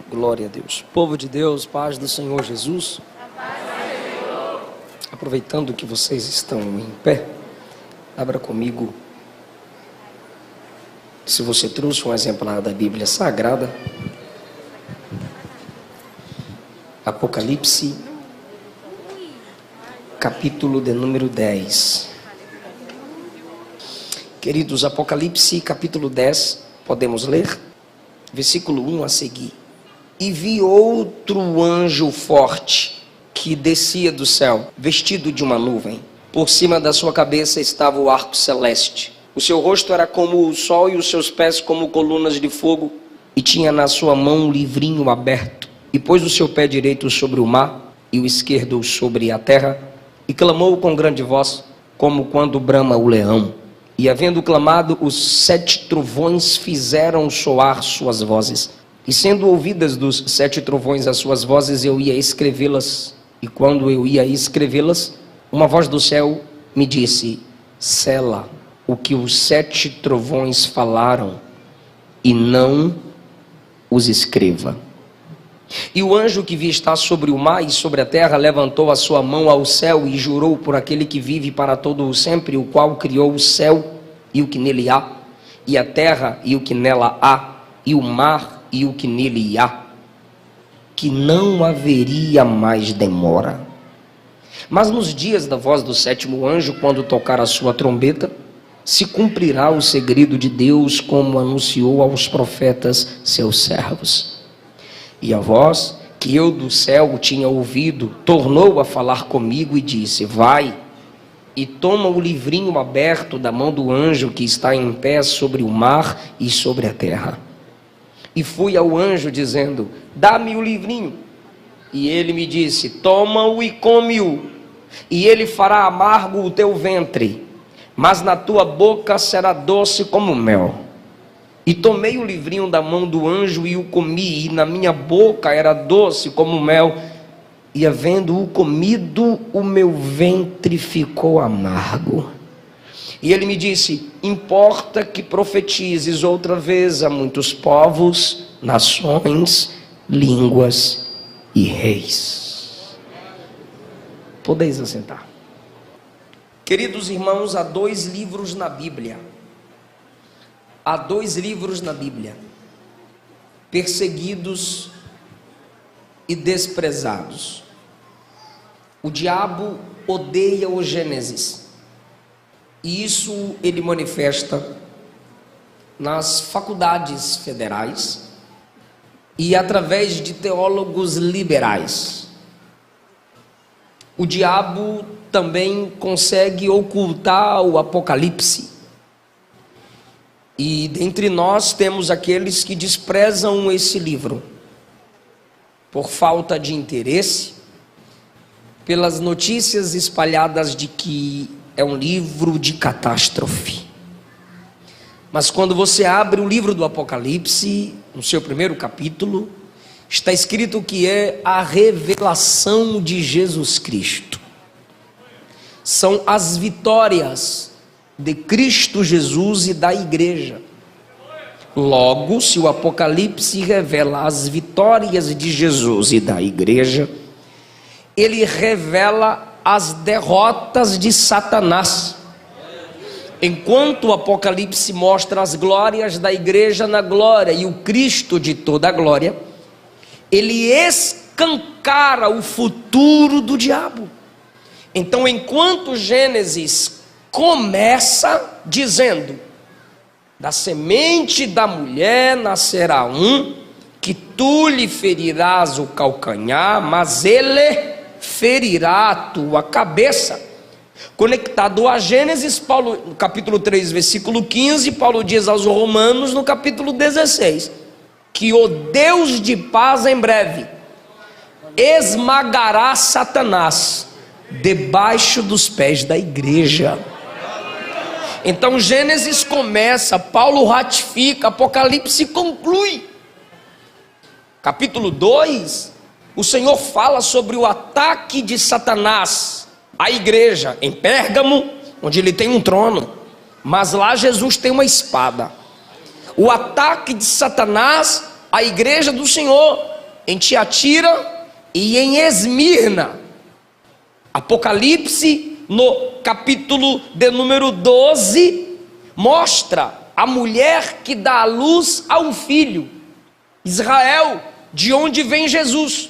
Glória a Deus. Povo de Deus, paz do Senhor Jesus. Aproveitando que vocês estão em pé, abra comigo, se você trouxe um exemplar da Bíblia Sagrada, Apocalipse, capítulo de número 10. Queridos, Apocalipse, capítulo 10, podemos ler? Versículo 1 a seguir. E vi outro anjo forte, que descia do céu, vestido de uma nuvem. Por cima da sua cabeça estava o arco celeste. O seu rosto era como o sol e os seus pés como colunas de fogo. E tinha na sua mão um livrinho aberto. E pôs o seu pé direito sobre o mar e o esquerdo sobre a terra. E clamou com grande voz, como quando brama o leão. E havendo clamado, os 7 trovões fizeram soar suas vozes. E sendo ouvidas dos 7 trovões as suas vozes, eu ia escrevê-las. E quando eu ia escrevê-las, uma voz do céu me disse: sela o que os 7 trovões falaram, e não os escreva. E o anjo que vi estar sobre o mar e sobre a terra levantou a sua mão ao céu e jurou por aquele que vive para todo o sempre, o qual criou o céu e o que nele há, e a terra e o que nela há, e o mar e o que nele há, que não haveria mais demora. Mas nos dias da voz do 7º anjo, quando tocar a sua trombeta, se cumprirá o segredo de Deus, como anunciou aos profetas seus servos. E a voz que eu do céu tinha ouvido tornou a falar comigo e disse: vai e toma o livrinho aberto da mão do anjo que está em pé sobre o mar e sobre a terra. E fui ao anjo dizendo: dá-me o livrinho. E ele me disse: toma-o e come-o, e ele fará amargo o teu ventre, mas na tua boca será doce como mel. E tomei o livrinho da mão do anjo e o comi, e na minha boca era doce como mel, e havendo-o comido, o meu ventre ficou amargo. E ele me disse: importa que profetizes outra vez a muitos povos, nações, línguas e reis. Podeis assentar. Queridos irmãos, há 2 livros na Bíblia. Há 2 livros na Bíblia, perseguidos e desprezados. O diabo odeia o Gênesis. E isso ele manifesta nas faculdades federais e através de teólogos liberais. O diabo também consegue ocultar o Apocalipse. E dentre nós temos aqueles que desprezam esse livro por falta de interesse, pelas notícias espalhadas de que é um livro de catástrofe. Mas quando você abre o livro do Apocalipse, no seu primeiro capítulo, está escrito que é a revelação de Jesus Cristo. São as vitórias de Cristo Jesus e da igreja. Logo, se o Apocalipse revela as vitórias de Jesus e da igreja, ele revela as derrotas de Satanás. Enquanto o Apocalipse mostra as glórias da igreja na glória e o Cristo de toda a glória, ele escancara o futuro do diabo. Então, enquanto Gênesis começa dizendo: da semente da mulher nascerá um, que tu lhe ferirás o calcanhar, mas ele ferirá a tua cabeça. Conectado a Gênesis, Paulo, no capítulo 3, versículo 15, Paulo diz aos Romanos, no capítulo 16, que o Deus de paz em breve esmagará Satanás debaixo dos pés da igreja. Então Gênesis começa, Paulo ratifica, Apocalipse conclui. Capítulo 2, o Senhor fala sobre o ataque de Satanás à igreja em Pérgamo, onde ele tem um trono, mas lá Jesus tem uma espada. O ataque de Satanás à igreja do Senhor em Tiatira e em Esmirna. Apocalipse, no capítulo de número 12, mostra a mulher que dá à luz a um filho. Israel, de onde vem Jesus.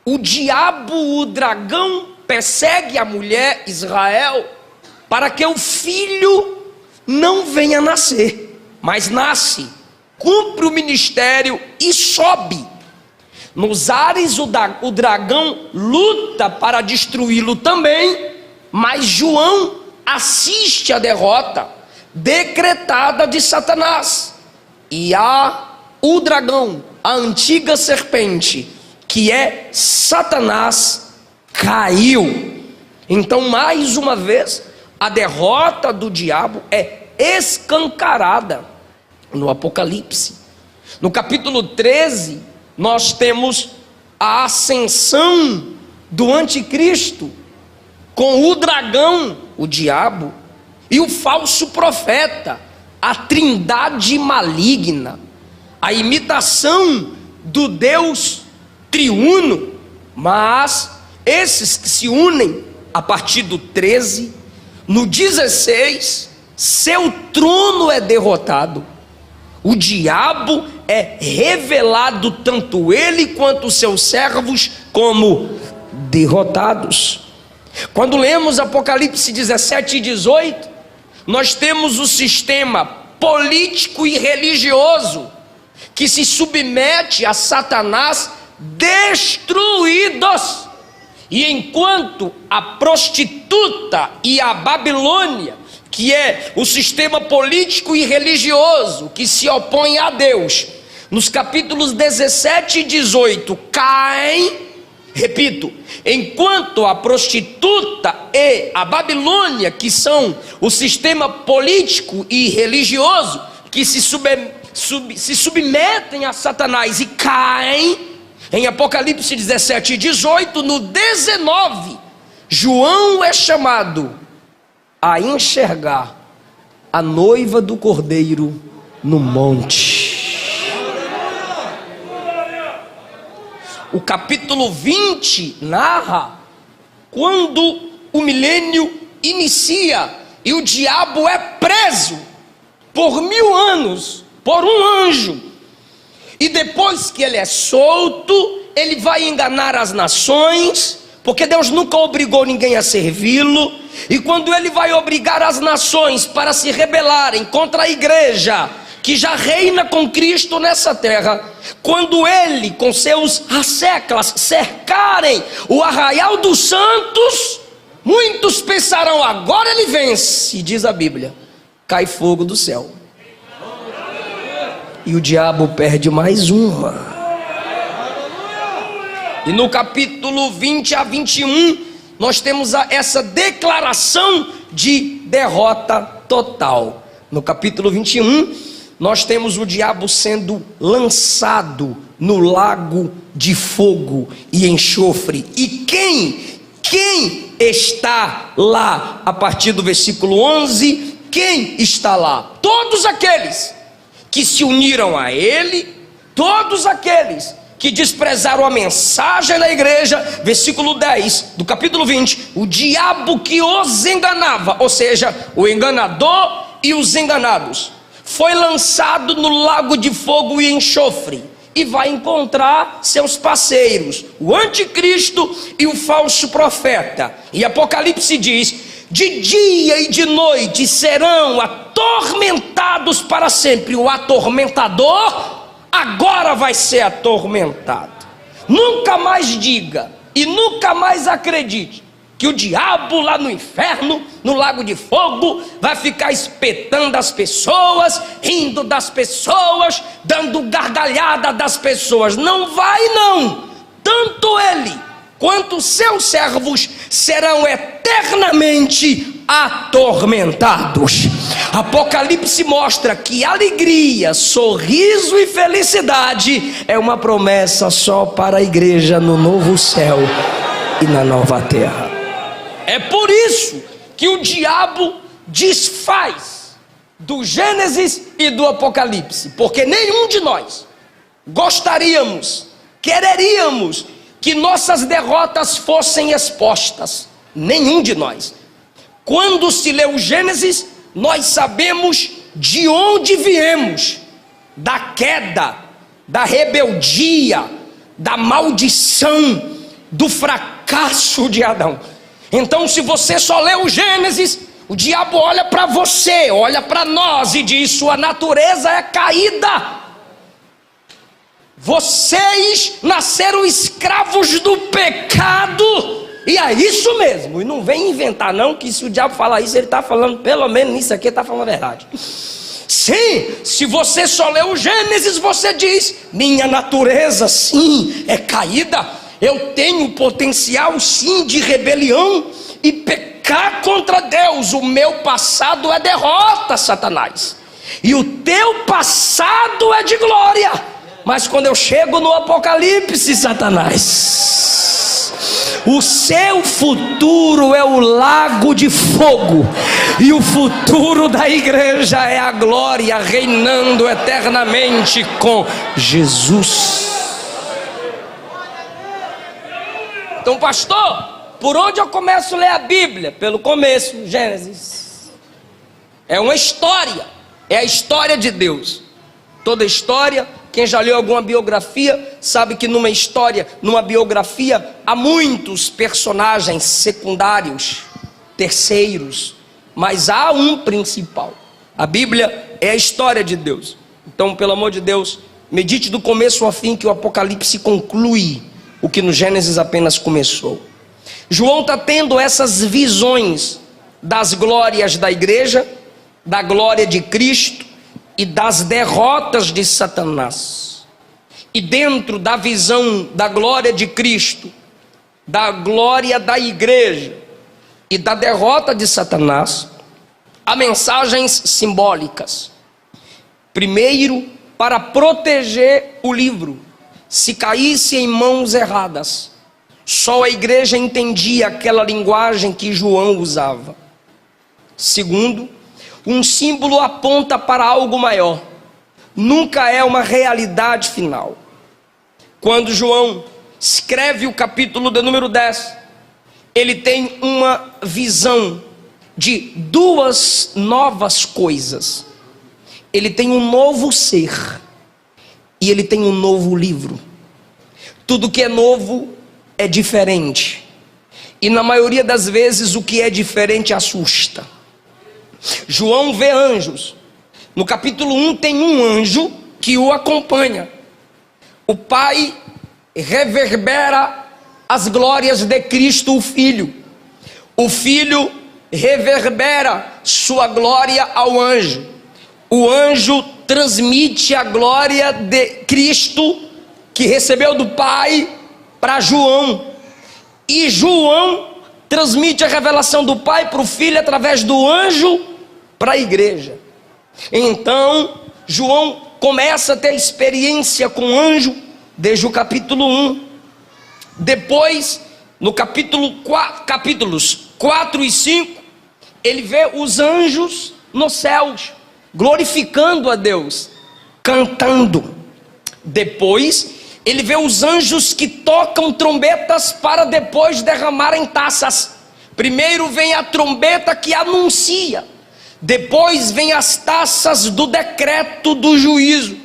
O diabo, o dragão, persegue a mulher Israel para que o filho não venha nascer, mas nasce, cumpre o ministério e sobe. Nos ares o dragão luta para destruí-lo também, mas João assiste a derrota decretada de Satanás. E o dragão, a antiga serpente, que é Satanás, caiu. Então, mais uma vez, a derrota do diabo é escancarada no Apocalipse. No capítulo 13, nós temos a ascensão do anticristo, com o dragão, o diabo, e o falso profeta, a trindade maligna, a imitação do Deus triuno. Mas esses que se unem a partir do 13, no 16, seu trono é derrotado. O diabo é revelado, tanto ele quanto os seus servos, como derrotados. Quando lemos Apocalipse 17 e 18, nós temos o sistema político e religioso que se submete a Satanás, destruídos. E enquanto a prostituta e a Babilônia, que é o sistema político e religioso que se opõe a Deus, nos capítulos 17 e 18 caem, repito, enquanto a prostituta e a Babilônia, que são o sistema político e religioso que se submetem a Satanás e caem, em Apocalipse 17 e 18, no 19, João é chamado a enxergar a noiva do Cordeiro no monte. O capítulo 20 narra quando o milênio inicia e o diabo é preso por 1000 anos por um anjo, e depois que ele é solto, ele vai enganar as nações, porque Deus nunca obrigou ninguém a servi-lo. E quando ele vai obrigar as nações para se rebelarem contra a igreja que já reina com Cristo nessa terra, quando ele com seus asseclas cercarem o arraial dos santos, muitos pensarão: agora ele vence. E diz a Bíblia, cai fogo do céu, e o diabo perde mais uma. E no capítulo 20 a 21, nós temos essa declaração de derrota total. No capítulo 21, nós temos o diabo sendo lançado no lago de fogo e enxofre. E quem está lá? A partir do versículo 11, quem está lá? Todos aqueles que se uniram a ele, todos aqueles que desprezaram a mensagem da igreja. Versículo 10 do capítulo 20, o diabo que os enganava, ou seja, o enganador e os enganados, foi lançado no lago de fogo e enxofre, e vai encontrar seus parceiros, o anticristo e o falso profeta. E Apocalipse diz: de dia e de noite serão atormentados para sempre. O atormentador agora vai ser atormentado. Nunca mais diga e nunca mais acredite que o diabo lá no inferno, no lago de fogo, vai ficar espetando as pessoas, rindo das pessoas, dando gargalhada das pessoas. Não vai não. Tanto ele quanto seus servos serão eternamente atormentados. Apocalipse mostra que alegria, sorriso e felicidade é uma promessa só para a igreja no novo céu e na nova terra. É por isso que o diabo desfaz do Gênesis e do Apocalipse, porque nenhum de nós gostaríamos quereríamos que nossas derrotas fossem expostas. Nenhum de nós. Quando se lê o Gênesis, nós sabemos de onde viemos: da queda, da rebeldia, da maldição, do fracasso de Adão. Então, se você só lê o Gênesis, o diabo olha para você, olha para nós e diz: sua natureza é caída. Vocês nasceram escravos do pecado. E é isso mesmo. E não vem inventar não, que se o diabo falar isso, ele está falando, pelo menos nisso aqui, está falando a verdade. Sim, se você só lê o Gênesis, você diz: minha natureza sim é caída. Eu tenho potencial sim de rebelião e pecar contra Deus. O meu passado é derrota, Satanás, e o teu passado é de glória. Mas quando eu chego no Apocalipse, Satanás, o seu futuro é o lago de fogo, e o futuro da igreja é a glória, reinando eternamente com Jesus. Então, pastor, por onde eu começo a ler a Bíblia? Pelo começo, Gênesis. É uma história, é a história de Deus. Toda história, quem já leu alguma biografia, sabe que numa história, numa biografia, há muitos personagens secundários, terceiros, mas há um principal. A Bíblia é a história de Deus. Então, pelo amor de Deus, medite do começo ao fim, que o Apocalipse conclui o que no Gênesis apenas começou. João está tendo essas visões das glórias da igreja, da glória de Cristo e das derrotas de Satanás. E dentro da visão da glória de Cristo, da glória da igreja e da derrota de Satanás, há mensagens simbólicas. Primeiro, para proteger o livro, se caísse em mãos erradas, só a igreja entendia aquela linguagem que João usava. Segundo, um símbolo aponta para algo maior, nunca é uma realidade final. Quando João escreve o capítulo de número 10, ele tem uma visão de duas novas coisas. Ele tem um novo ser e ele tem um novo livro. Tudo que é novo é diferente, e na maioria das vezes o que é diferente assusta. João vê anjos. No capítulo 1 tem um anjo que o acompanha. O Pai reverbera as glórias de Cristo, o Filho. O Filho reverbera sua glória ao anjo. O anjo transmite a glória de Cristo, que recebeu do Pai, para João. E João transmite a revelação do Pai para o Filho através do anjo para a igreja. Então João começa a ter experiência com o anjo desde o capítulo 1. Depois, no capítulos 4 e 5, ele vê os anjos nos céus, glorificando a Deus, cantando. Depois, ele vê os anjos que tocam trombetas para depois derramarem taças. Primeiro vem a trombeta que anuncia, depois vem as taças do decreto do juízo,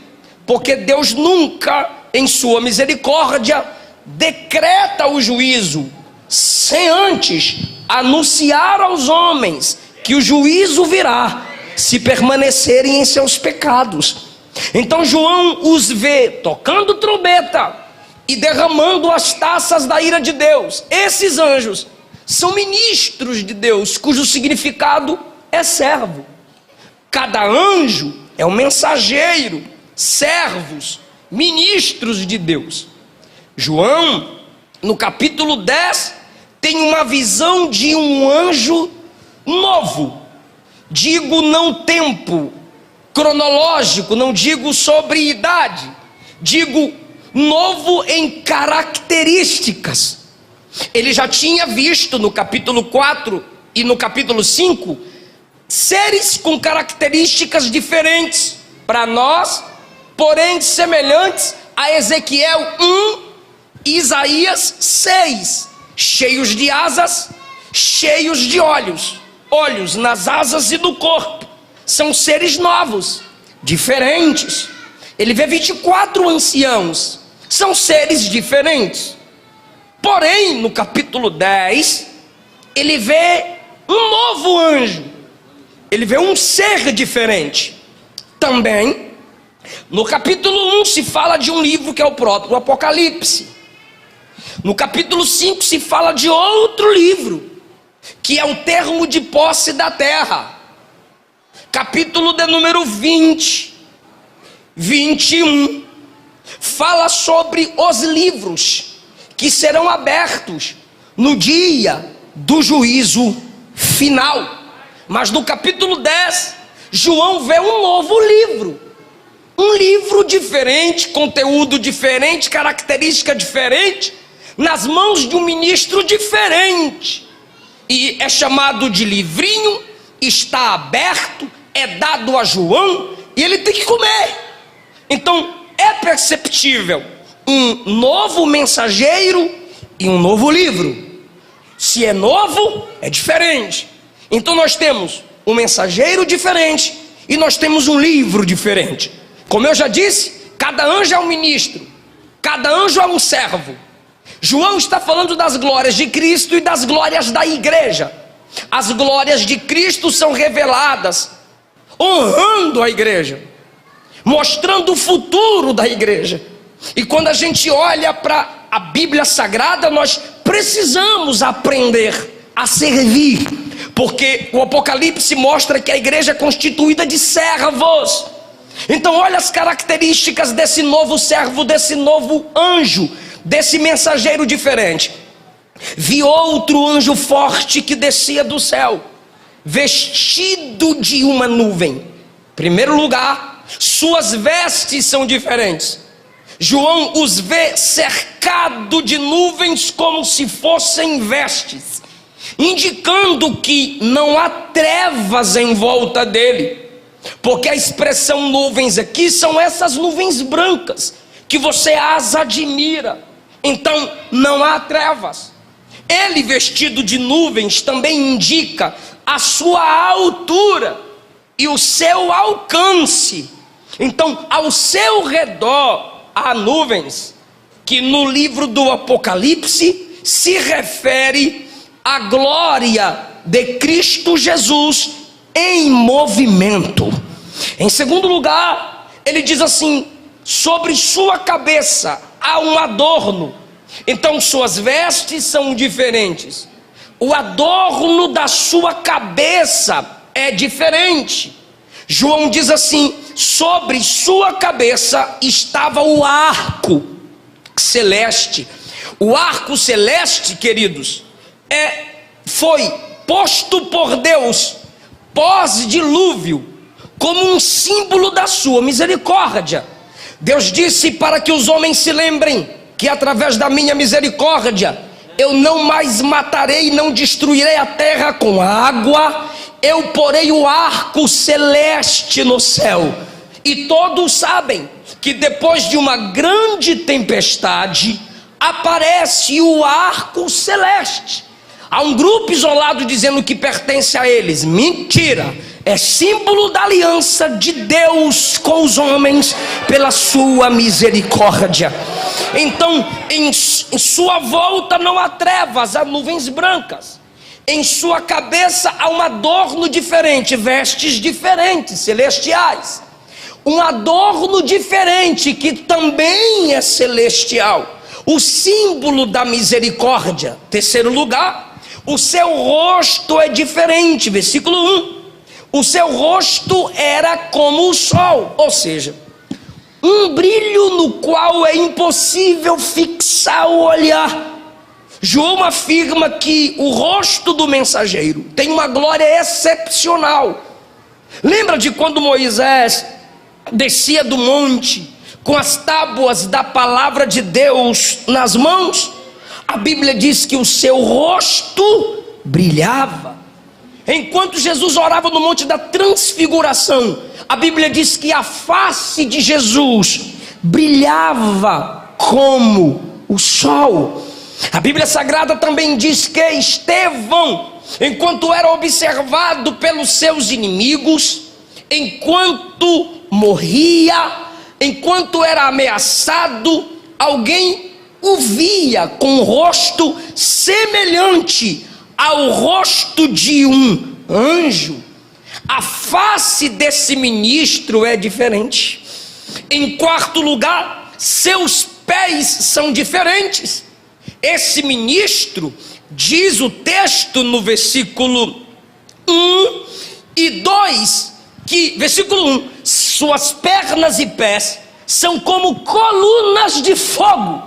porque Deus nunca, em sua misericórdia, decreta o juízo sem antes anunciar aos homens que o juízo virá se permanecerem em seus pecados. Então João os vê tocando trombeta e derramando as taças da ira de Deus. Esses anjos são ministros de Deus, cujo significado é servo. Cada anjo é um mensageiro, servos, ministros de Deus. João, no capítulo 10, tem uma visão de um anjo novo. Digo não tempo cronológico, não digo sobre idade, digo novo em características. Ele já tinha visto no capítulo 4 e no capítulo 5 seres com características diferentes para nós, porém semelhantes a Ezequiel 1 Isaías 6, cheios de asas, cheios de olhos, olhos nas asas e no corpo, são seres novos, diferentes. Ele vê 24 anciãos, são seres diferentes. Porém, no capítulo 10, ele vê um novo anjo, ele vê um ser diferente. Também, no capítulo 1 se fala de um livro que é o próprio Apocalipse. No capítulo 5 se fala de outro livro, que é o termo de posse da terra. Capítulo de número 20, 21, fala sobre os livros que serão abertos no dia do juízo final. Mas no capítulo 10, João vê um novo livro. Um livro diferente, conteúdo diferente, característica diferente, nas mãos de um ministro diferente. E é chamado de livrinho, está aberto, é dado a João, e ele tem que comer. Então é perceptível um novo mensageiro e um novo livro. Se é novo, é diferente. Então nós temos um mensageiro diferente e nós temos um livro diferente. Como eu já disse, cada anjo é um ministro, cada anjo é um servo. João está falando das glórias de Cristo e das glórias da igreja. As glórias de Cristo são reveladas honrando a igreja, mostrando o futuro da igreja. E quando a gente olha para a Bíblia Sagrada, nós precisamos aprender a servir, porque o Apocalipse mostra que a igreja é constituída de servos. Então olha as características desse novo servo, desse novo anjo, desse mensageiro diferente. Vi outro anjo forte que descia do céu, vestido de uma nuvem. Em primeiro lugar, suas vestes são diferentes. João os vê cercado de nuvens como se fossem vestes, indicando que não há trevas em volta dele, porque a expressão nuvens aqui são essas nuvens brancas que você as admira. Então não há trevas. Ele vestido de nuvens também indica a sua altura e o seu alcance. Então ao seu redor há nuvens, que no livro do Apocalipse se refere à glória de Cristo Jesus em movimento. Em segundo lugar, ele diz assim: sobre sua cabeça há um adorno. Então suas vestes são diferentes, o adorno da sua cabeça é diferente. João diz assim: sobre sua cabeça estava o arco celeste. O arco celeste, queridos, foi posto por Deus pós-dilúvio como um símbolo da sua misericórdia. Deus disse para que os homens se lembrem que através da minha misericórdia eu não mais matarei, não destruirei a terra com água. Eu porei o arco celeste no céu. E todos sabem que depois de uma grande tempestade aparece o arco celeste. Há um grupo isolado dizendo que pertence a eles. Mentira! É símbolo da aliança de Deus com os homens pela sua misericórdia. Então em sua volta não há trevas, há nuvens brancas. Em sua cabeça há um adorno diferente, vestes diferentes, celestiais. Um adorno diferente que também é celestial, o símbolo da misericórdia. Terceiro lugar, o seu rosto é diferente. Versículo 1: o seu rosto era como o sol, ou seja, um brilho no qual é impossível fixar o olhar. João afirma que o rosto do mensageiro tem uma glória excepcional. Lembra de quando Moisés descia do monte com as tábuas da palavra de Deus nas mãos? A Bíblia diz que o seu rosto brilhava. Enquanto Jesus orava no monte da transfiguração, a Bíblia diz que a face de Jesus brilhava como o sol. A Bíblia Sagrada também diz que Estevão, enquanto era observado pelos seus inimigos, enquanto morria, enquanto era ameaçado, alguém o via com um rosto semelhante ao rosto de um anjo. A face desse ministro é diferente. Em quarto lugar, seus pés são diferentes. Esse ministro, diz o texto no versículo 1 e 2, que, versículo 1, suas pernas e pés são como colunas de fogo,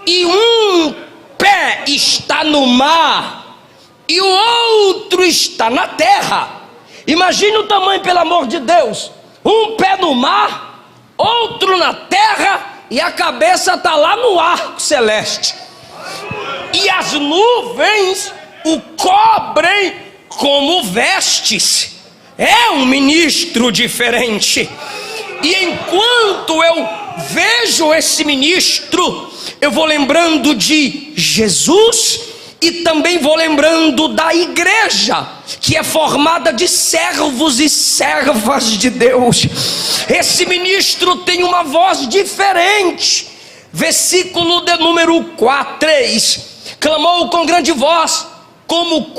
e um pé está no mar, e o outro está na terra. Imagine o tamanho, pelo amor de Deus, um pé no mar, outro na terra, e a cabeça está lá no arco celeste. E as nuvens o cobrem como vestes. É um ministro diferente. E enquanto eu vejo esse ministro, eu vou lembrando de Jesus e também vou lembrando da igreja, que é formada de servos e servas de Deus. Esse ministro tem uma voz diferente. Versículo de número 3: clamou com grande voz, como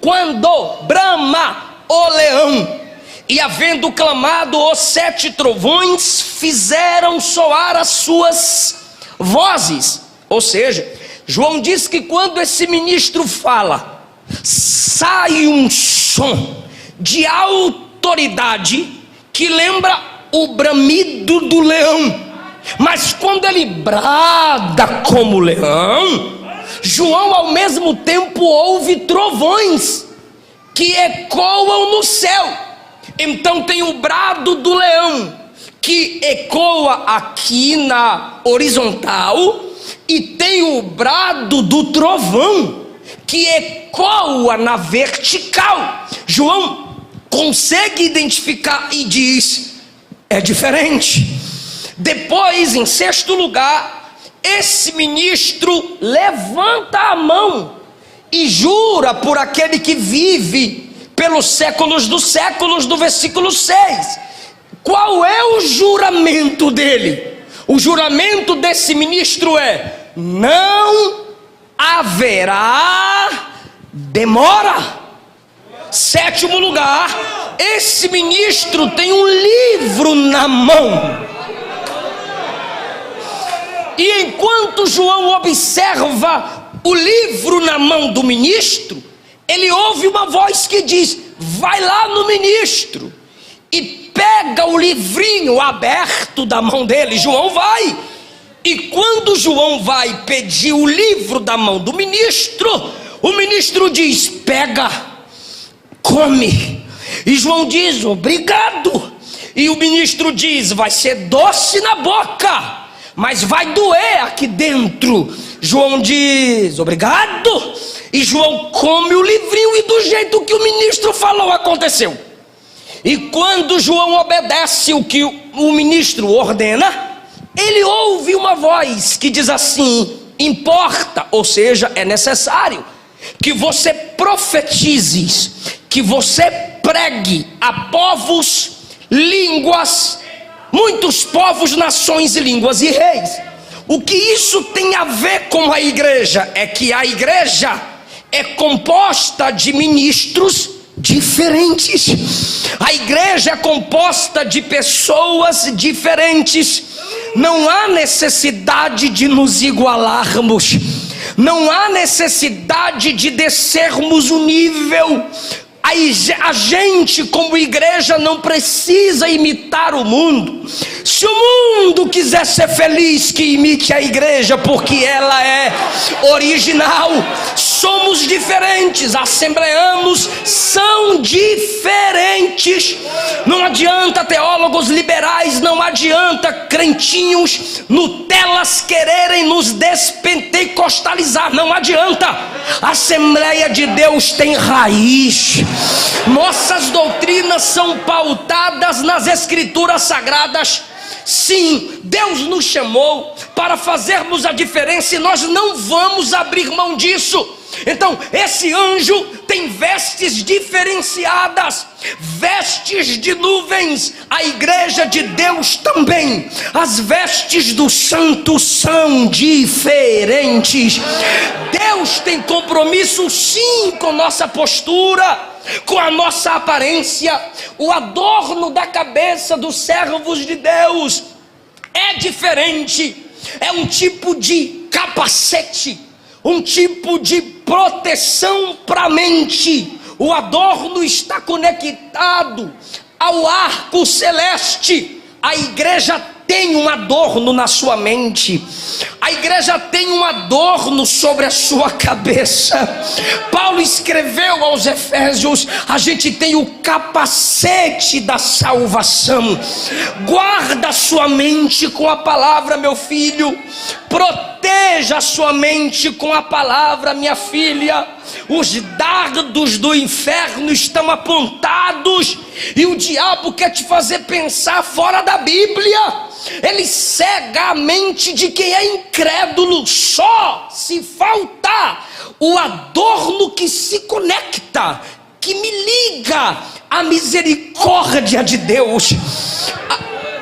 quando brama o leão, e havendo clamado, os 7 trovões fizeram soar as suas vozes. Ou seja, João diz que quando esse ministro fala, sai um som de autoridade que lembra o bramido do leão. Mas quando ele brada como leão, João ao mesmo tempo ouve trovões que ecoam no céu. Então tem o brado do leão que ecoa aqui na horizontal, e tem o brado do trovão que ecoa na vertical. João consegue identificar e diz: é diferente. Depois, em sexto lugar, esse ministro levanta a mão e jura por aquele que vive pelos séculos dos séculos, do versículo 6. Qual é o juramento dele? O juramento desse ministro é: não haverá demora. Sétimo lugar, esse ministro tem um livro na mão. E enquanto João observa o livro na mão do ministro, ele ouve uma voz que diz: vai lá no ministro e pega o livrinho aberto da mão dele. João vai, e quando João vai pedir o livro da mão do ministro, o ministro diz: pega, come. E João diz: obrigado. E o ministro diz: vai ser doce na boca, mas vai doer aqui dentro. João diz: obrigado. E João come o livrinho, e do jeito que o ministro falou, aconteceu. E quando João obedece o que o ministro ordena, ele ouve uma voz que diz assim: importa, ou seja, é necessário que você profetize, que você pregue a povos, línguas, muitos povos, nações e línguas e reis. O que isso tem a ver com a igreja? É que a igreja é composta de ministros diferentes. A igreja é composta de pessoas diferentes. Não há necessidade de nos igualarmos, não há necessidade de descermos o nível. A gente, como igreja, não precisa imitar o mundo. Se o mundo quiser ser feliz, que imite a igreja, porque ela é original. Somos diferentes, assembleanos são diferentes. Não adianta teólogos liberais, não adianta crentinhos Nutelas quererem nos despentecostalizar, não adianta. A Assembleia de Deus tem raiz. Nossas doutrinas são pautadas nas escrituras sagradas. Sim, Deus nos chamou para fazermos a diferença e nós não vamos abrir mão disso. Então, esse anjo tem vestes diferenciadas, vestes de nuvens. A igreja de Deus também. As vestes do santo são diferentes. Deus tem compromisso sim com nossa postura, com a nossa aparência. O adorno da cabeça dos servos de Deus é diferente. É um tipo de capacete, um tipo de proteção para a mente. O adorno está conectado ao arco celeste. A igreja tem um adorno na sua mente, a igreja tem um adorno sobre a sua cabeça. Paulo escreveu aos Efésios: a gente tem o capacete da salvação. Guarda a sua mente com a palavra, meu filho. Proteja a sua mente com a palavra, minha filha. Os dardos do inferno estão apontados e o diabo quer te fazer pensar fora da Bíblia. Ele cega a mente de quem é incrédulo. Só se faltar o adorno que se conecta, que me liga à misericórdia de Deus.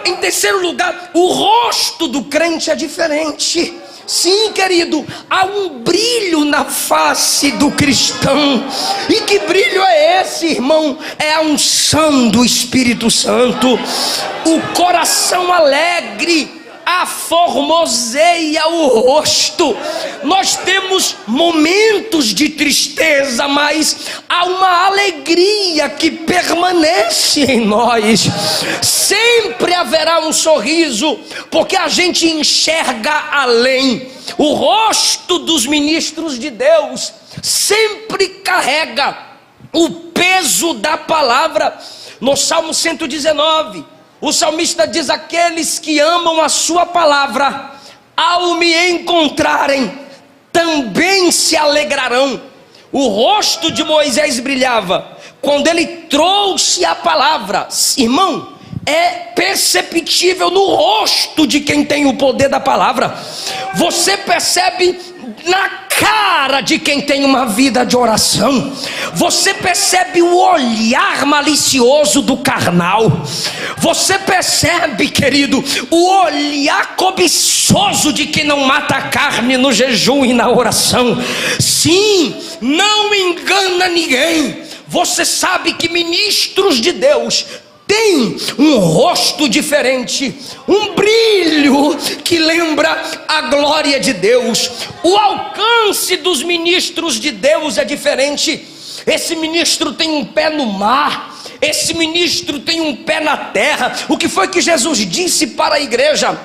Em terceiro lugar, o rosto do crente é diferente. Sim, querido, há um brilho na face do cristão. E que brilho é esse, irmão? É a unção do Espírito Santo. O coração alegre aformoseia o rosto. Nós temos momentos de tristeza, mas há uma alegria que permanece em nós. Sempre haverá um sorriso, porque a gente enxerga além. O rosto dos ministros de Deus sempre carrega o peso da palavra. No Salmo 119, o salmista diz: aqueles que amam a sua palavra, ao me encontrarem, também se alegrarão. O rosto de Moisés brilhava quando ele trouxe a palavra. Irmão, é perceptível no rosto de quem tem o poder da palavra. Você percebe na cara de quem tem uma vida de oração. Você percebe o olhar malicioso do carnal. Você percebe, querido, o olhar cobiçoso de quem não mata a carne no jejum e na oração. Sim, não engana ninguém. Você sabe que ministros de Deus tem um rosto diferente, um brilho que lembra a glória de Deus. O alcance dos ministros de Deus é diferente. Esse ministro tem um pé no mar, esse ministro tem um pé na terra. O que foi que Jesus disse para a igreja?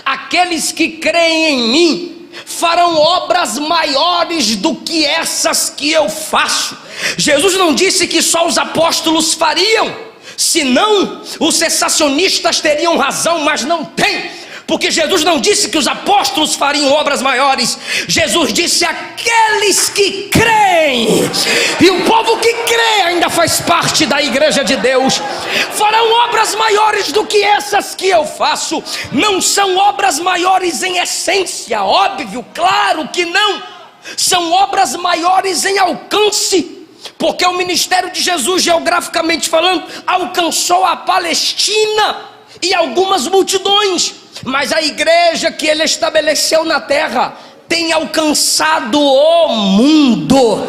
Aqueles que creem em mim farão obras maiores do que essas que eu faço. Jesus não disse que só os apóstolos fariam, senão os cessacionistas teriam razão, mas não tem, porque Jesus não disse que os apóstolos fariam obras maiores. Jesus disse: aqueles que creem, e o povo que crê ainda faz parte da igreja de Deus, farão obras maiores do que essas que eu faço. Não são obras maiores em essência, óbvio, claro que não. São obras maiores em alcance, porque o ministério de Jesus, geograficamente falando, alcançou a Palestina e algumas multidões, mas a igreja que ele estabeleceu na terra tem alcançado o mundo.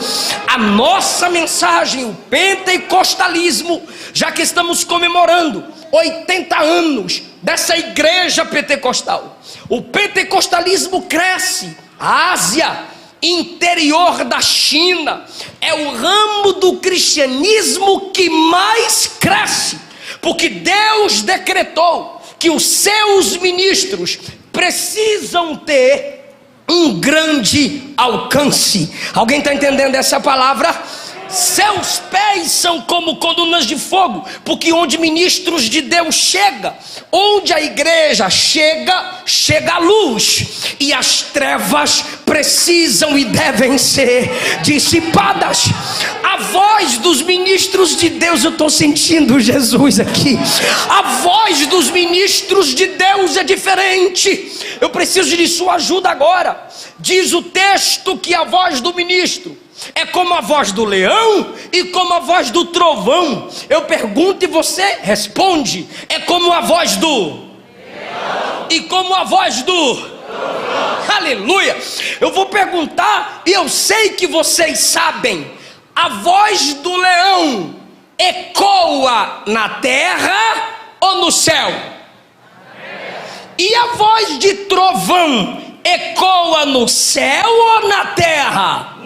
A nossa mensagem, o pentecostalismo, já que estamos comemorando 80 anos dessa igreja pentecostal, o pentecostalismo cresce. A Ásia, interior da China, é o ramo do cristianismo que mais cresce, porque Deus decretou que os seus ministros precisam ter um grande alcance. Alguém está entendendo essa palavra? Seus pés são como colunas de fogo, porque onde ministros de Deus chega, onde a igreja chega, chega a luz, e as trevas precisam e devem ser dissipadas. A voz dos ministros de Deus, eu estou sentindo Jesus aqui, a voz dos ministros de Deus é diferente. Eu preciso de sua ajuda agora. Diz o texto que a voz do ministro é como a voz do leão e como a voz do trovão. Eu pergunto e você responde: é como a voz do leão e como a voz do trovão. Aleluia. Eu vou perguntar e eu sei que vocês sabem. A voz do leão ecoa na terra ou no céu? E a voz de trovão ecoa no céu ou na terra?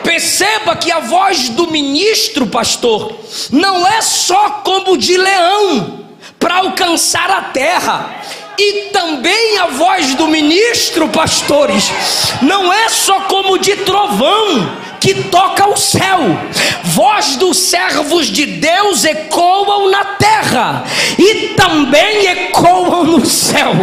Perceba que a voz do ministro, pastor, não é só como de leão para alcançar a terra. E também a voz do ministro, pastores, não é só como de trovão que toca o céu. Voz dos servos de Deus ecoam na terra e também ecoam no céu.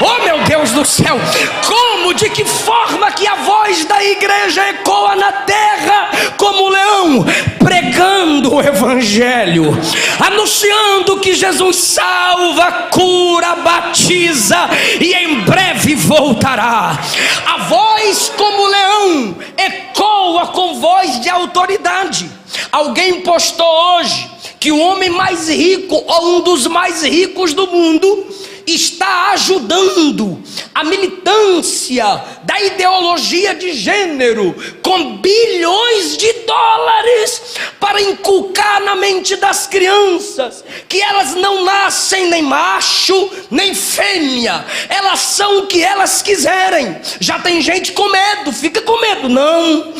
Oh meu Deus do céu, como, de que forma que a voz da igreja ecoa na terra como leão? Pregando o evangelho, anunciando que Jesus salva, cura, batiza e em breve voltará. A voz como leão ecoa com voz de autoridade. Alguém postou hoje que o homem mais rico, ou um dos mais ricos do mundo, está ajudando a militância da ideologia de gênero com bilhões de dólares para inculcar na mente das crianças que elas não nascem nem macho nem fêmea, elas são o que elas quiserem. Já tem gente com medo, fica com medo. Não,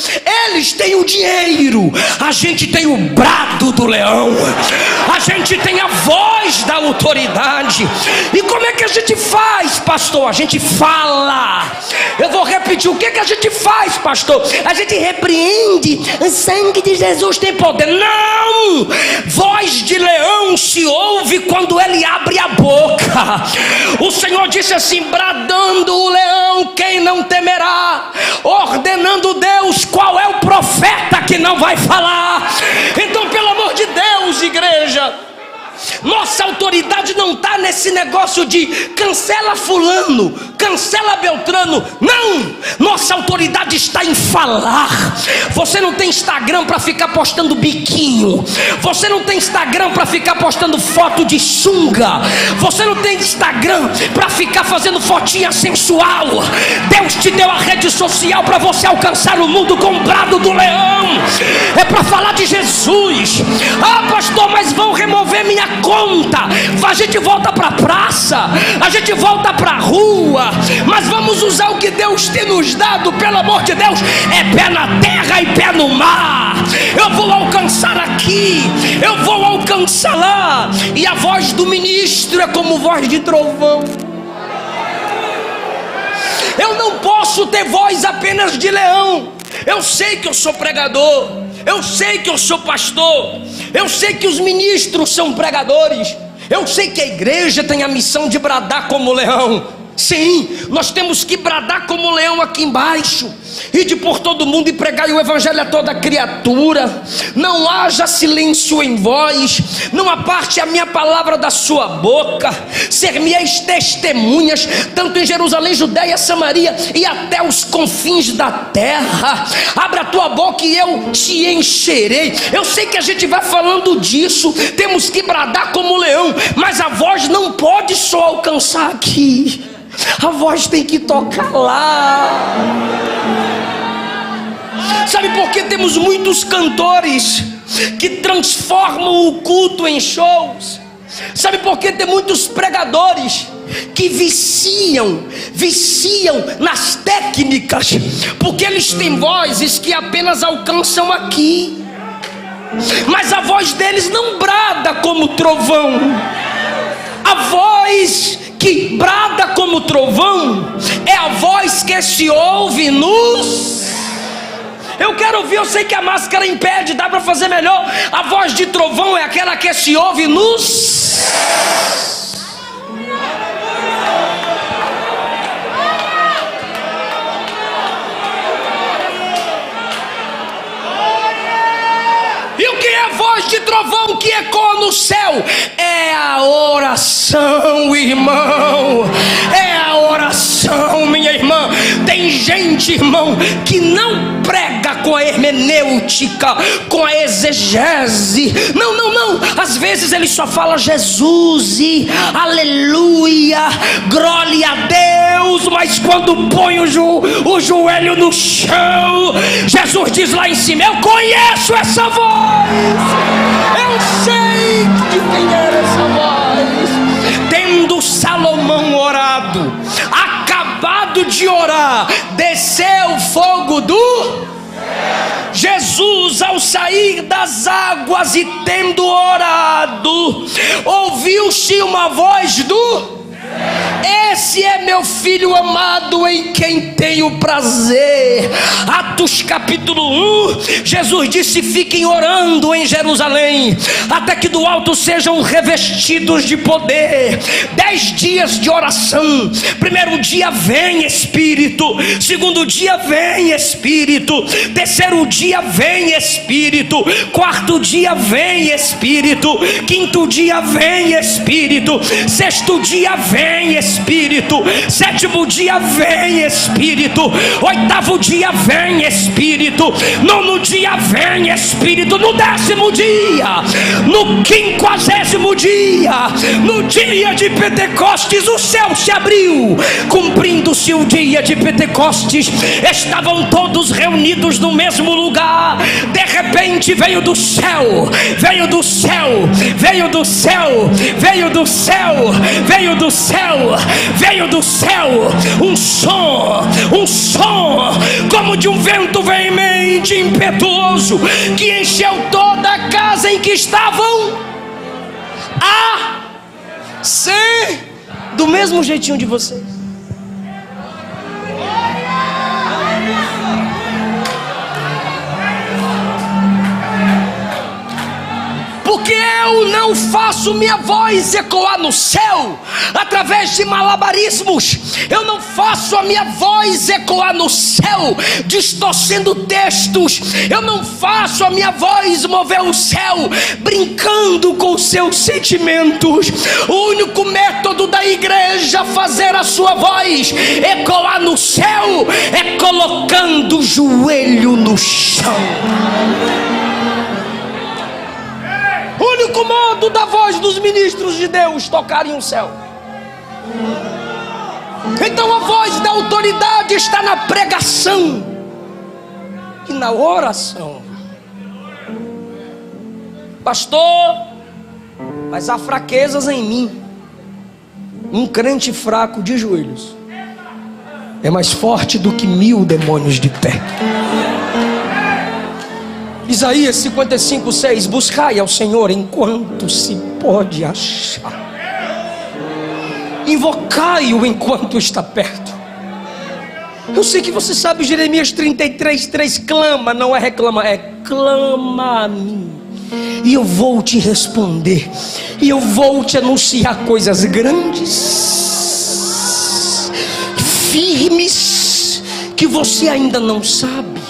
eles têm o dinheiro, a gente tem o brado do leão, a gente tem a voz da autoridade. E como é que a gente faz, pastor? A gente fala. Eu vou repetir, o que a gente faz, pastor? A gente repreende. O sangue de Jesus tem poder. Não! Voz de leão se ouve quando ele abre a boca. O Senhor disse assim: bradando o leão, quem não temerá? Ordenando Deus, qual é o profeta que não vai falar? Então, pelo amor de Deus, igreja, nossa autoridade não está nesse negócio de cancela fulano, cancela Beltrano. Não, nossa autoridade está em falar. Você não tem Instagram para ficar postando biquinho, você não tem Instagram para ficar postando foto de sunga, você não tem Instagram para ficar fazendo fotinha sensual. Deus te deu a rede social para você alcançar o mundo com o brado do leão. É para falar de Jesus. Ah, pastor, mas vão remover minha conta. A gente volta para a praça, a gente volta para a rua, mas vamos usar o que Deus tem nos dado. Pelo amor de Deus, é pé na terra e pé no mar. Eu vou alcançar aqui, eu vou alcançar lá. E a voz do ministro é como voz de trovão. Eu não posso ter voz apenas de leão. Eu sei que eu sou pregador, eu sei que eu sou pastor, eu sei que os ministros são pregadores, eu sei que a igreja tem a missão de bradar como leão. Sim, nós temos que bradar como leão aqui embaixo, ide por todo mundo e pregai o evangelho a toda criatura. Não haja silêncio em vós, não aparte a minha palavra da sua boca. Ser-me-eis testemunhas, tanto em Jerusalém, Judeia, Samaria e até os confins da terra. Abra a tua boca e eu te encherei. Eu sei que a gente vai falando disso, temos que bradar como leão, mas a voz não pode só alcançar aqui, a voz tem que tocar lá. Sabe por que temos muitos cantores que transformam o culto em shows? Sabe por que tem muitos pregadores que viciam nas técnicas? Porque eles têm vozes que apenas alcançam aqui, mas a voz deles não brada como trovão. A voz que brada como trovão é a voz que se ouve nos... Eu quero ouvir, eu sei que a máscara impede, dá para fazer melhor. A voz de trovão é aquela que se ouve nos... E o que é voz de trovão que ecoa no céu? É a oração, irmão. É a oração, minha irmã. Tem gente, irmão, que não prega com a hermenêutica, com a exegese. Não. Às vezes ele só fala Jesus e aleluia, glória a Deus. Mas quando põe o joelho no chão, Jesus diz lá em cima: eu conheço essa voz. Eu sei de quem era essa voz. Tendo Salomão orado, acabado de orar, desceu fogo do... Jesus, ao sair das águas e tendo orado, ouviu-se uma voz do... Esse é meu filho amado, em quem tenho prazer. Atos capítulo 1, Jesus disse: fiquem orando em Jerusalém, até que do alto sejam revestidos de poder. 10 dias de oração. Primeiro dia vem Espírito, segundo dia vem Espírito, terceiro dia vem Espírito, quarto dia vem Espírito, quinto dia vem Espírito, sexto dia vem Espírito, sétimo dia vem Espírito, oitavo dia vem Espírito, nono dia vem Espírito, no 10º dia, no 50º dia, no dia de Pentecostes, o céu se abriu. Cumprindo-se o dia de Pentecostes, estavam todos reunidos no mesmo lugar. De repente veio do céu, veio do céu, veio do céu, veio do céu, veio do céu, veio do céu um som como de um vento veemente, impetuoso, que encheu toda a casa em que estavam do mesmo jeitinho de vocês. Porque eu não faço minha voz ecoar no céu através de malabarismos. Eu não faço a minha voz ecoar no céu distorcendo textos. Eu não faço a minha voz mover o céu brincando com seus sentimentos. O único método da igreja fazer a sua voz ecoar no céu é colocando o joelho no chão. O único modo da voz dos ministros de Deus tocarem o céu. Então a voz da autoridade está na pregação e na oração. Pastor, mas há fraquezas em mim. Um crente fraco de joelhos é mais forte do que 1000 demônios de pé. Isaías 55:6: buscai ao Senhor enquanto se pode achar, invocai-o enquanto está perto. Eu sei que você sabe Jeremias 33:3: clama, não é reclama, é clama a mim, e eu vou te responder, e eu vou te anunciar coisas grandes, firmes, que você ainda não sabe.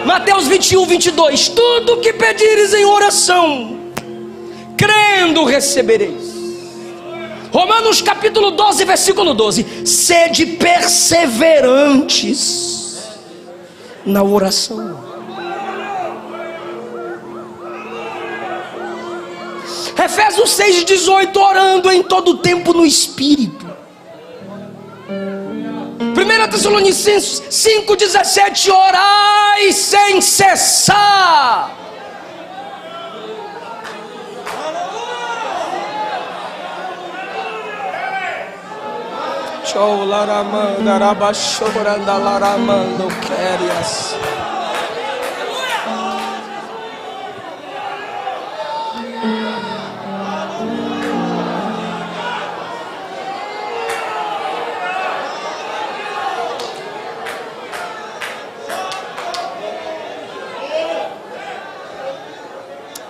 Mateus 21:22: tudo que pedires em oração, crendo recebereis. Romanos capítulo 12, versículo 12: sede perseverantes na oração. Efésios 6:18: orando em todo tempo no Espírito. 1 Tessalonicenses 5:17: orai sem cessar. Show laramanda rabachoranda laramando querias.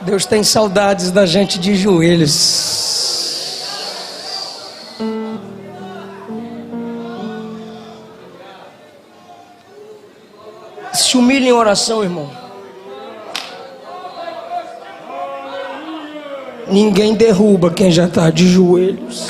Deus tem saudades da gente de joelhos. Se humilhe em oração, irmão. Ninguém derruba quem já está de joelhos.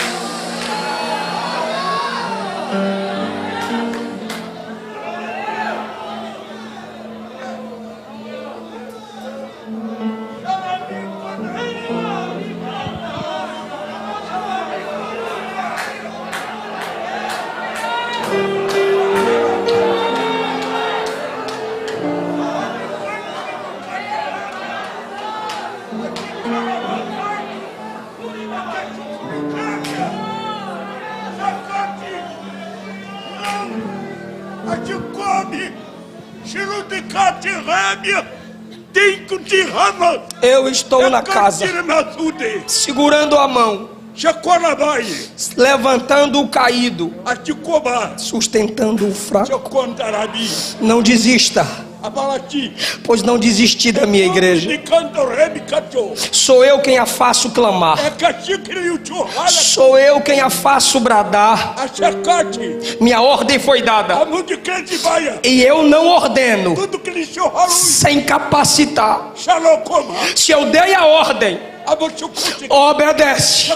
Eu estou na casa, segurando a mão, levantando o caído, sustentando o fraco. Não desista, pois não desisti da minha igreja. Sou eu quem a faço clamar, sou eu quem a faço bradar. Minha ordem foi dada, e eu não ordeno sem capacitar. Se eu dei a ordem, obedece,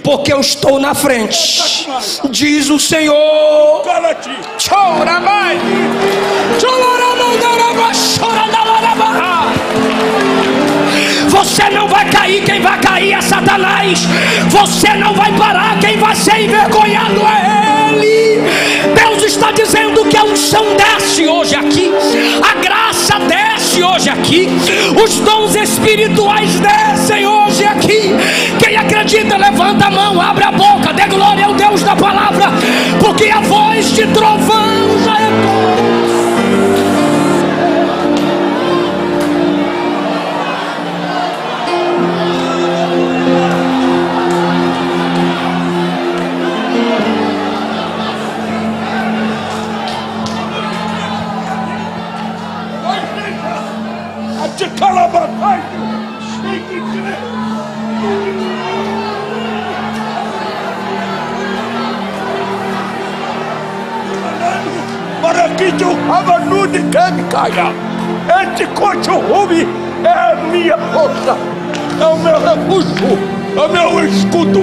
porque eu estou na frente, diz o Senhor. Você não vai cair, quem vai cair é Satanás. Você não vai parar, quem vai ser envergonhado é ele. Deus está dizendo que a unção desce hoje aqui, a graça desce hoje aqui, os dons espirituais descem hoje aqui. Quem acredita, levanta a mão, abre a boca, dê glória ao Deus da palavra, porque a voz de trovão já é. Este coche rubi é a minha força, é o meu refúgio, é o meu escudo.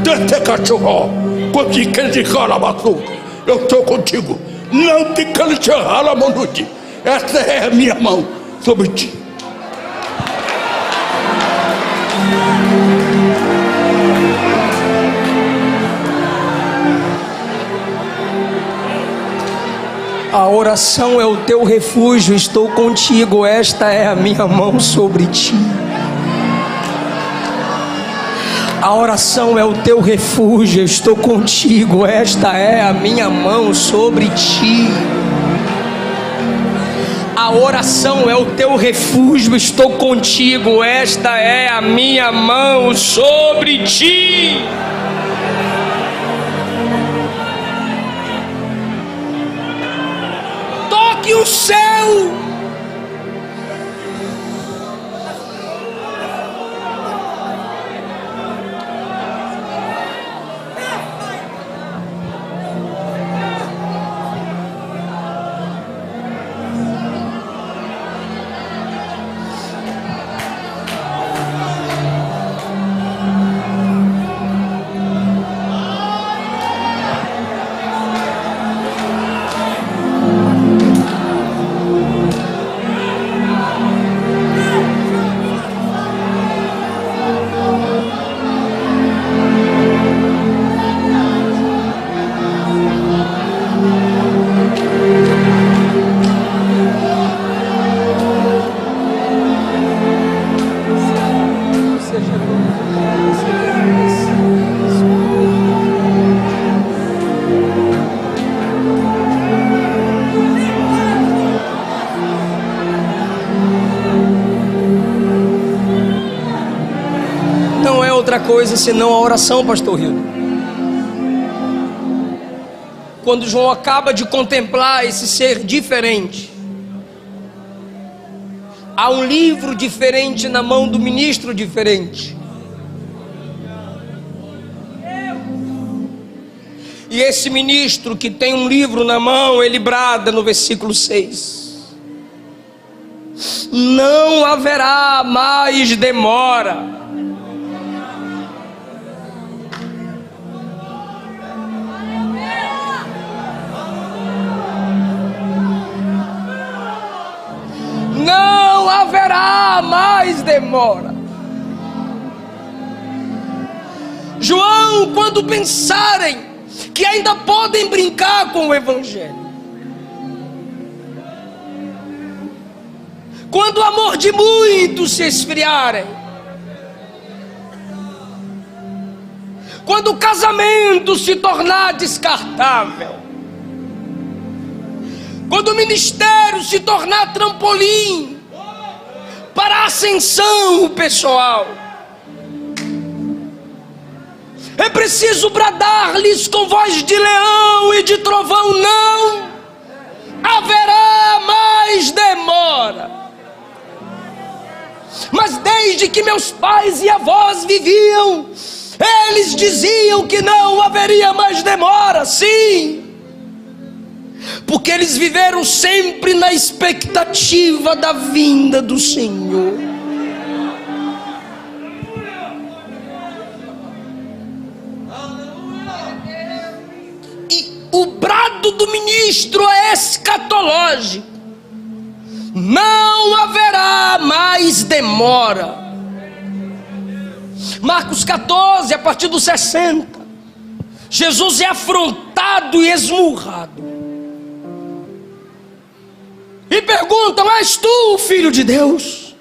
Desse cachorro, porque quem te calabaçou, eu estou contigo. Não te canse a monute. Essa é a minha mão sobre ti. A oração é o teu refúgio, estou contigo, esta é a minha mão sobre ti. A oração é o teu refúgio, estou contigo, esta é a minha mão sobre ti. A oração é o teu refúgio, estou contigo, esta é a minha mão sobre ti. Toque o céu. Outra coisa senão a oração, pastor Rildo. Quando João acaba de contemplar esse ser diferente, há um livro diferente na mão do ministro diferente. E esse ministro que tem um livro na mão, ele brada no versículo 6: não haverá mais demora. Não haverá mais demora. João, quando pensarem que ainda podem brincar com o evangelho, quando o amor de muitos se esfriarem, quando o casamento se tornar descartável, quando o ministério se tornar trampolim para a ascensão pessoal, é preciso bradar-lhes com voz de leão e de trovão: não haverá mais demora. Mas desde que meus pais e avós viviam, eles diziam que não haveria mais demora. Sim, porque eles viveram sempre na expectativa da vinda do Senhor. E o brado do ministro é escatológico: não haverá mais demora. Marcos 14, a partir do 60, Jesus é afrontado e esmurrado. E perguntam: és tu o Filho de Deus?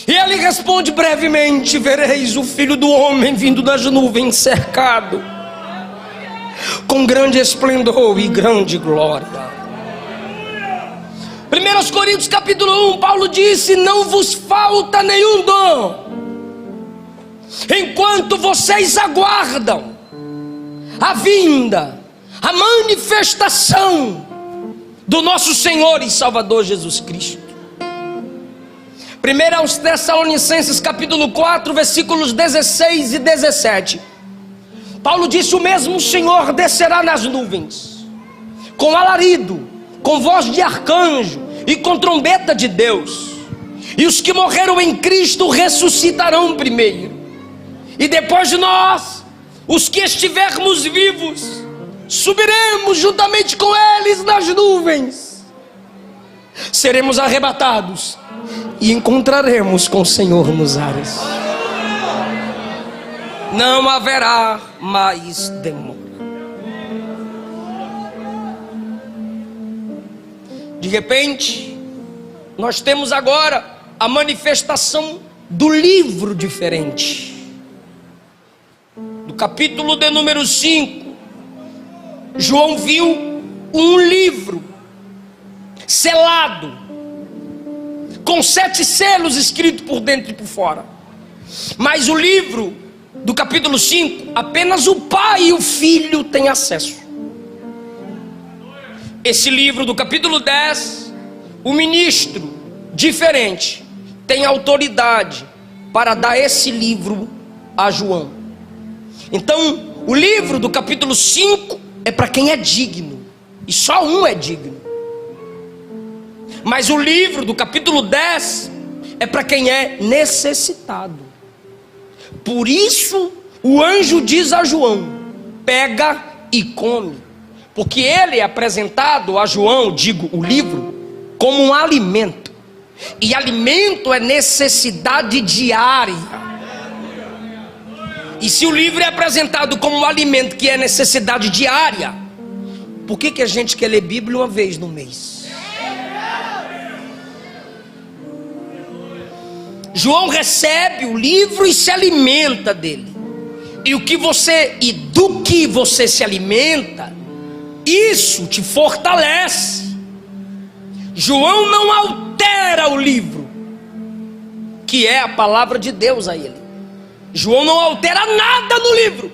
E ele responde brevemente: vereis o Filho do Homem vindo das nuvens, cercado com grande esplendor e grande glória. 1 Coríntios capítulo 1, Paulo disse: não vos falta nenhum dom, enquanto vocês aguardam a vinda, a manifestação do nosso Senhor e Salvador Jesus Cristo. 1 aos Tessalonicenses capítulo 4, versículos 16 e 17, Paulo disse: o mesmo Senhor descerá nas nuvens, com alarido, com voz de arcanjo e com trombeta de Deus, e os que morreram em Cristo ressuscitarão primeiro, e depois de nós, os que estivermos vivos, subiremos juntamente com eles nas nuvens, seremos arrebatados e encontraremos com o Senhor nos ares. Não haverá mais demora. De repente, nós temos agora a manifestação do livro diferente. No capítulo de número 5, João viu um livro selado, com 7 selos escritos por dentro e por fora. Mas o livro do capítulo 5, apenas o pai e o filho têm acesso. Esse livro do capítulo 10, o ministro diferente tem autoridade para dar esse livro a João. Então, o livro do capítulo 5 é para quem é digno, e só um é digno. Mas o livro do capítulo 10 é para quem é necessitado. Por isso o anjo diz a João: pega e come. Porque ele é apresentado a João, digo, o livro, como um alimento. E alimento é necessidade diária. E se o livro é apresentado como um alimento que é necessidade diária, por que a gente quer ler Bíblia uma vez no mês? João recebe o livro e se alimenta dele. E do que você se alimenta, isso te fortalece. João não altera o livro, que é a palavra de Deus a ele. João não altera nada no livro.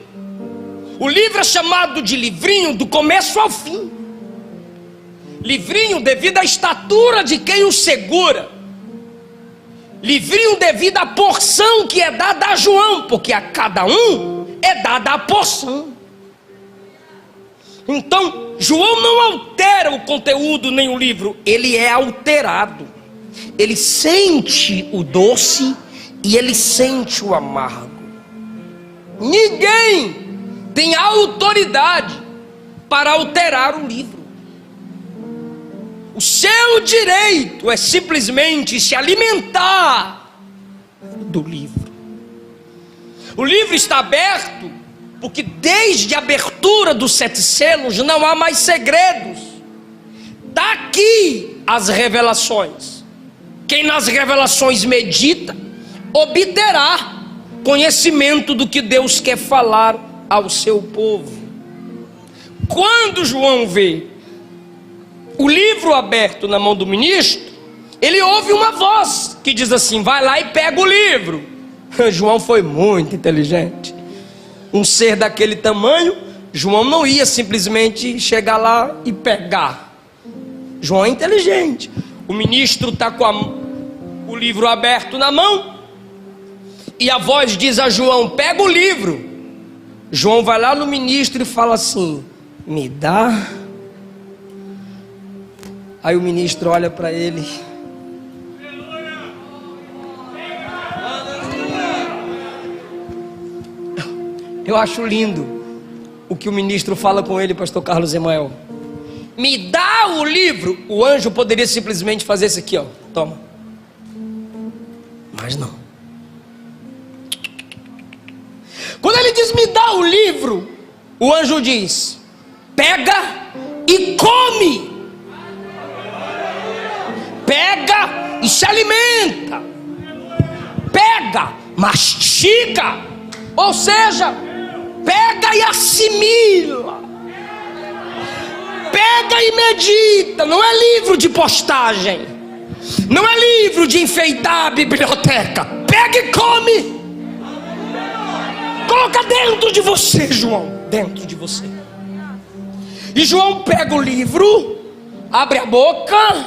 O livro é chamado de livrinho do começo ao fim. Livrinho devido à estatura de quem o segura. Livrinho devido à porção que é dada a João, porque a cada um é dada a porção. Então, João não altera o conteúdo nem o livro, ele é alterado. Ele sente o doce e ele sente o amargo. Ninguém tem autoridade para alterar o livro. O seu direito é simplesmente se alimentar do livro. O livro está aberto porque desde a abertura dos 7 selos não há mais segredos. Daqui as revelações. Quem nas revelações medita, obterá conhecimento do que Deus quer falar ao seu povo. Quando João vê o livro aberto na mão do ministro, ele ouve uma voz que diz assim: vai lá e pega o livro. João foi muito inteligente. Um ser daquele tamanho, João não ia simplesmente chegar lá e pegar. João é inteligente. O ministro está com o livro aberto na mão, e a voz diz a João: pega o livro. João vai lá no ministro e fala assim: me dá. Aí o ministro olha para ele. Eu acho lindo o que o ministro fala com ele, pastor Carlos Emael. Me dá o livro. O anjo poderia simplesmente fazer isso aqui, ó. Toma. Mas não. Quando ele diz me dá o livro, o anjo diz: pega e come. Pega e se alimenta. Pega, mastiga. Ou seja, pega e assimila. Pega e medita. Não é livro de postagem. Não é livro de enfeitar a biblioteca. Pega e come. Coloca dentro de você, João. Dentro de você. E João pega o livro, abre a boca,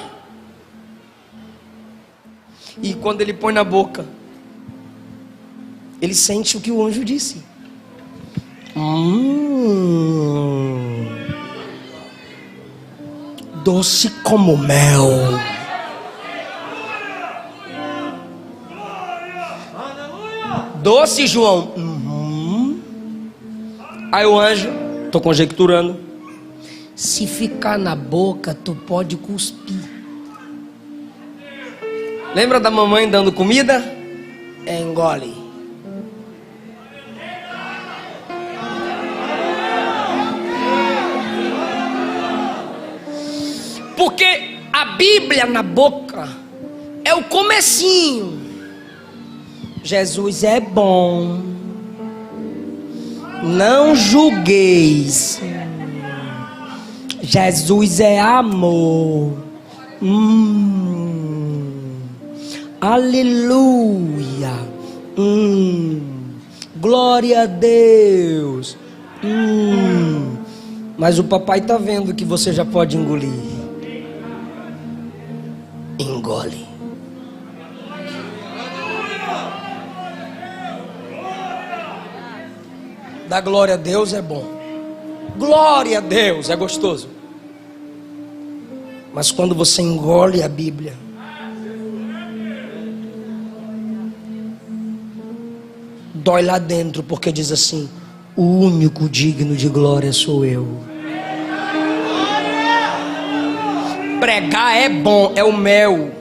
e quando ele põe na boca, ele sente o que o anjo disse. Doce como mel. Doce, João. Aí o anjo, estou conjecturando, se ficar na boca, tu pode cuspir. Lembra da mamãe dando comida? Engole. Porque a Bíblia na boca é o comecinho. Jesus é bom. Não julgueis. Jesus é amor. Aleluia. Glória a Deus. Mas o papai está vendo que você já pode engolir. Engole. Dar glória a Deus é bom. Glória a Deus é gostoso. Mas quando você engole a Bíblia, dói lá dentro, porque diz assim: o único digno de glória sou eu. Pregar é bom, é o mel.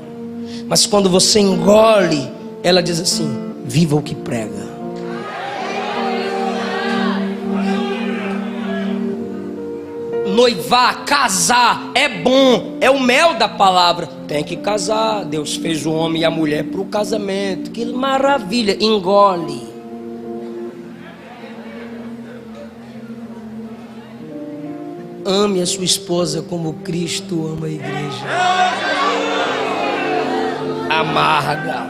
Mas quando você engole, ela diz assim: viva o que prega. Noivar, casar, é bom, é o mel da palavra. Tem que casar. Deus fez o homem e a mulher para o casamento. Que maravilha. Engole. Ame a sua esposa como Cristo ama a igreja. Amarga.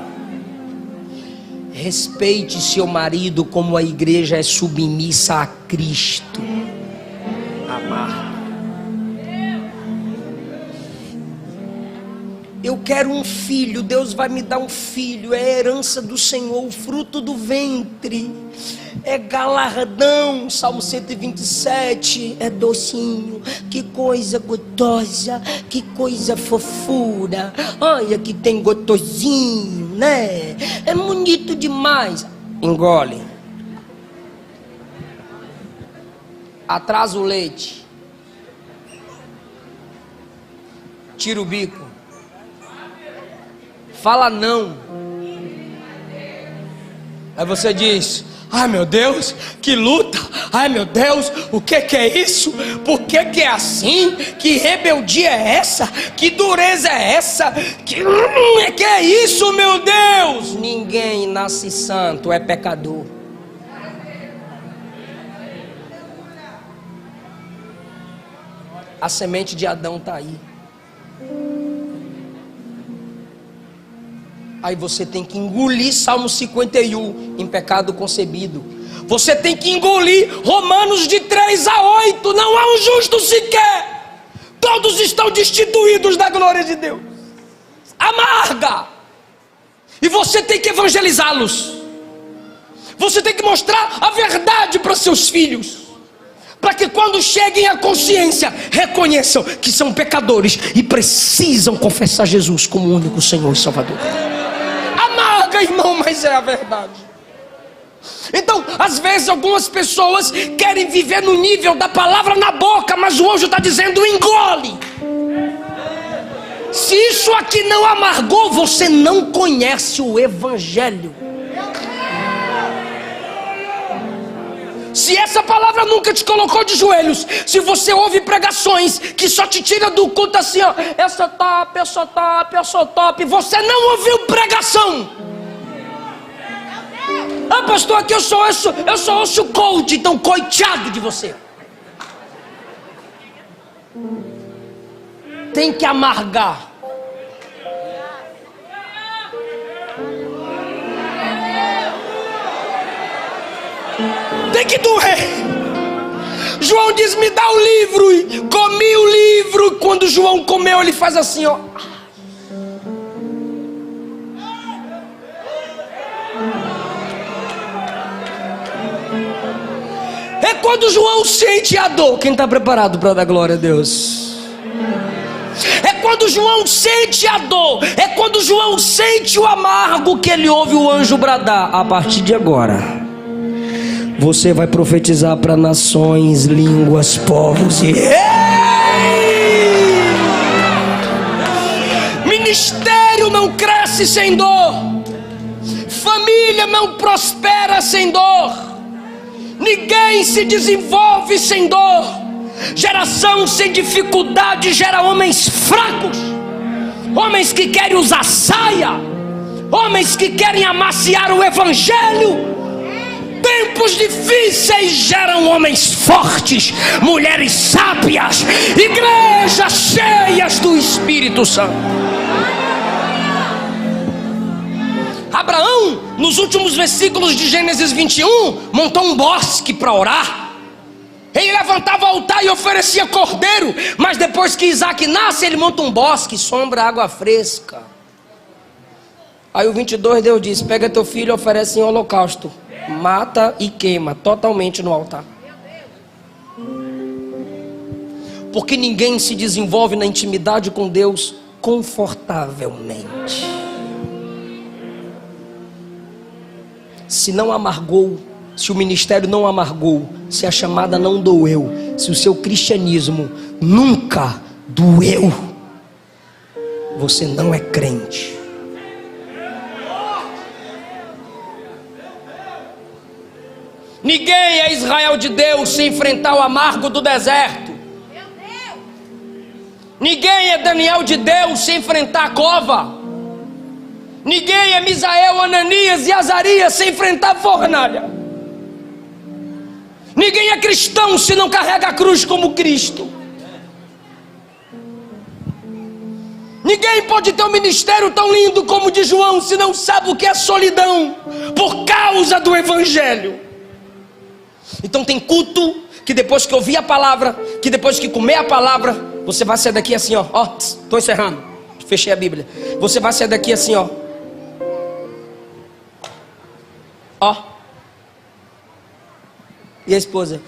Respeite seu marido como a igreja é submissa a Cristo. Amarga. Eu quero um filho, Deus vai me dar um filho. É a herança do Senhor, o fruto do ventre. É galardão, Salmo 127. É docinho, que coisa gostosa, que coisa fofura. Olha que tem gostosinho, né? É bonito demais. Engole. Atrasa o leite. Tira o bico. Fala não. Aí você diz: ai meu Deus, que luta. Ai meu Deus, o que é isso? Por que é assim? Que rebeldia é essa? Que dureza é essa? Que é isso, meu Deus? Ninguém nasce santo, é pecador. A semente de Adão está aí. Aí você tem que engolir Salmo 51, em pecado concebido. Você tem que engolir Romanos de 3 a 8. Não há um justo sequer. Todos estão destituídos da glória de Deus. Amarga. E você tem que evangelizá-los. Você tem que mostrar a verdade para seus filhos, para que quando cheguem à consciência, reconheçam que são pecadores e precisam confessar Jesus como o único Senhor e Salvador. Amarga, irmão, mas é a verdade. Então, às vezes algumas pessoas querem viver no nível da palavra na boca, mas o anjo está dizendo: engole. Se isso aqui não amargou, você não conhece o Evangelho. Se essa palavra nunca te colocou de joelhos, se você ouve pregações que só te tira do culto assim, ó, eu sou top, eu sou top, eu sou top, você não ouviu pregação. Ah, pastor, aqui eu sou osso cold, então coitado de você. Tem que amargar. Tem que doer. João diz: me dá o livro. E comi o livro. Quando João comeu, ele faz assim, ó. É quando João sente a dor. Quem está preparado para dar glória a Deus? É quando João sente a dor. É quando João sente o amargo que ele ouve o anjo bradar: a partir de agora você vai profetizar para nações, línguas, povos e... Ministério não cresce sem dor. Família não prospera sem dor. Ninguém se desenvolve sem dor. Geração sem dificuldade gera homens fracos, homens que querem usar saia, homens que querem amaciar o Evangelho. Tempos difíceis geram homens fortes, mulheres sábias, igrejas cheias do Espírito Santo. Abraão, nos últimos versículos de Gênesis 21, montou um bosque para orar. Ele levantava o altar e oferecia cordeiro. Mas depois que Isaac nasce, ele monta um bosque, sombra, água fresca. Aí o 22, Deus diz: pega teu filho e oferece em holocausto. Mata e queima totalmente no altar. Porque ninguém se desenvolve na intimidade com Deus confortavelmente. Se não amargou, se o ministério não amargou, se a chamada não doeu, se o seu cristianismo nunca doeu, você não é crente. Ninguém é Israel de Deus se enfrentar o amargo do deserto. Ninguém é Daniel de Deus se enfrentar a cova. Ninguém é Misael, Ananias e Azarias se enfrentar a fornalha. Ninguém é cristão se não carrega a cruz como Cristo. Ninguém pode ter um ministério tão lindo como o de João se não sabe o que é solidão por causa do Evangelho. Então tem culto que depois que ouvir a palavra, que depois que comer a palavra, você vai sair daqui assim, ó, estou encerrando. Fechei a Bíblia. Você vai sair daqui assim, ó. Ó. E a esposa?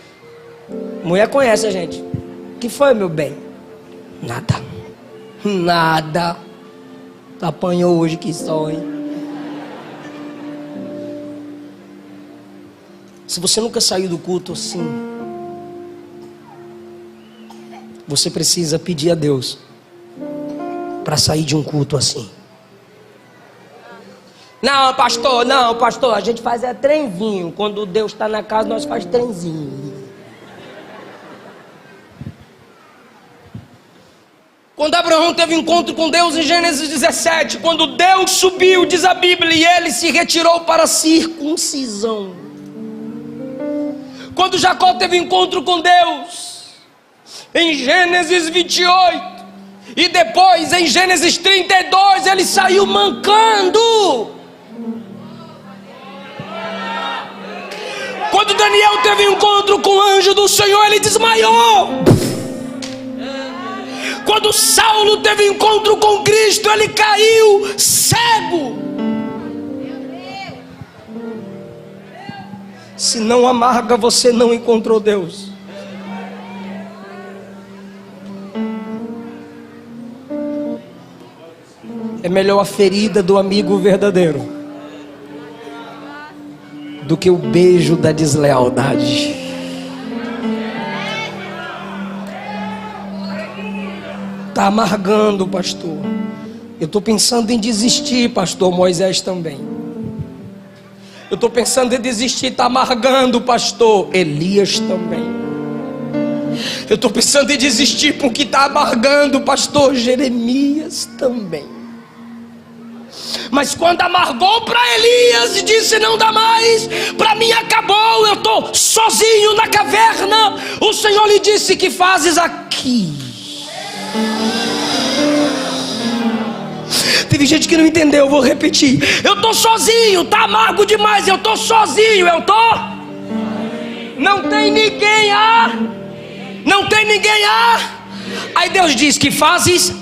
Mulher conhece a gente. O que foi, meu bem? Nada. Nada. Apanhou hoje que só, hein? Se você nunca saiu do culto assim, você precisa pedir a Deus para sair de um culto assim. Não, pastor, a gente faz trenzinho. Quando Deus está na casa, nós faz trenzinho. Quando Abraão teve encontro com Deus em Gênesis 17, quando Deus subiu, diz a Bíblia, e ele se retirou para a circuncisão. Quando Jacó teve encontro com Deus em Gênesis 28, e depois em Gênesis 32, ele saiu mancando. Quando Daniel teve encontro com o anjo do Senhor, ele desmaiou. Quando Saulo teve encontro com Cristo, ele caiu cego. Se não amarga, você não encontrou Deus. É melhor a ferida do amigo verdadeiro do que o beijo da deslealdade. Está amargando, pastor. Eu estou pensando em desistir, pastor. Moisés também. Eu estou pensando em desistir. Está amargando, pastor. Elias também. Eu estou pensando em desistir porque está amargando, pastor. Jeremias também. Mas quando amargou para Elias e disse não dá mais, para mim acabou, eu estou sozinho na caverna, o Senhor lhe disse: que fazes aqui? Teve gente que não entendeu, eu vou repetir. Eu estou sozinho, está amargo demais, eu estou sozinho, eu estou. Não tem ninguém não tem ninguém Aí Deus diz: que fazes?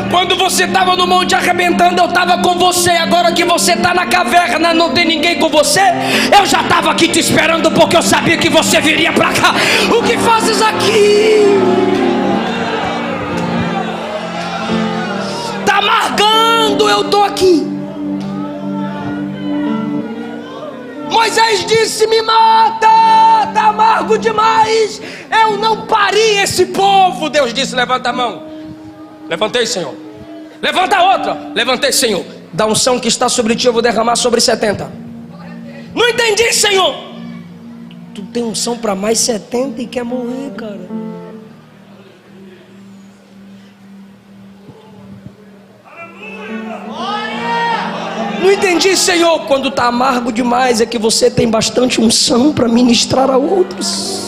Quando você estava no monte arrebentando, eu estava com você. Agora que você está na caverna, não tem ninguém com você. Eu já estava aqui te esperando, porque eu sabia que você viria para cá. O que fazes aqui? Está amargando, eu estou aqui. Moisés disse: me mata, está amargo demais. Eu não pari esse povo. Deus disse: levanta a mão. Levantei, Senhor. Levanta a outra. Levantei, Senhor. Da unção que está sobre ti eu vou derramar sobre 70. Não entendi, Senhor. Tu tem unção para mais 70 e quer morrer, cara. Não entendi, Senhor. Quando está amargo demais é que você tem bastante unção para ministrar a outros.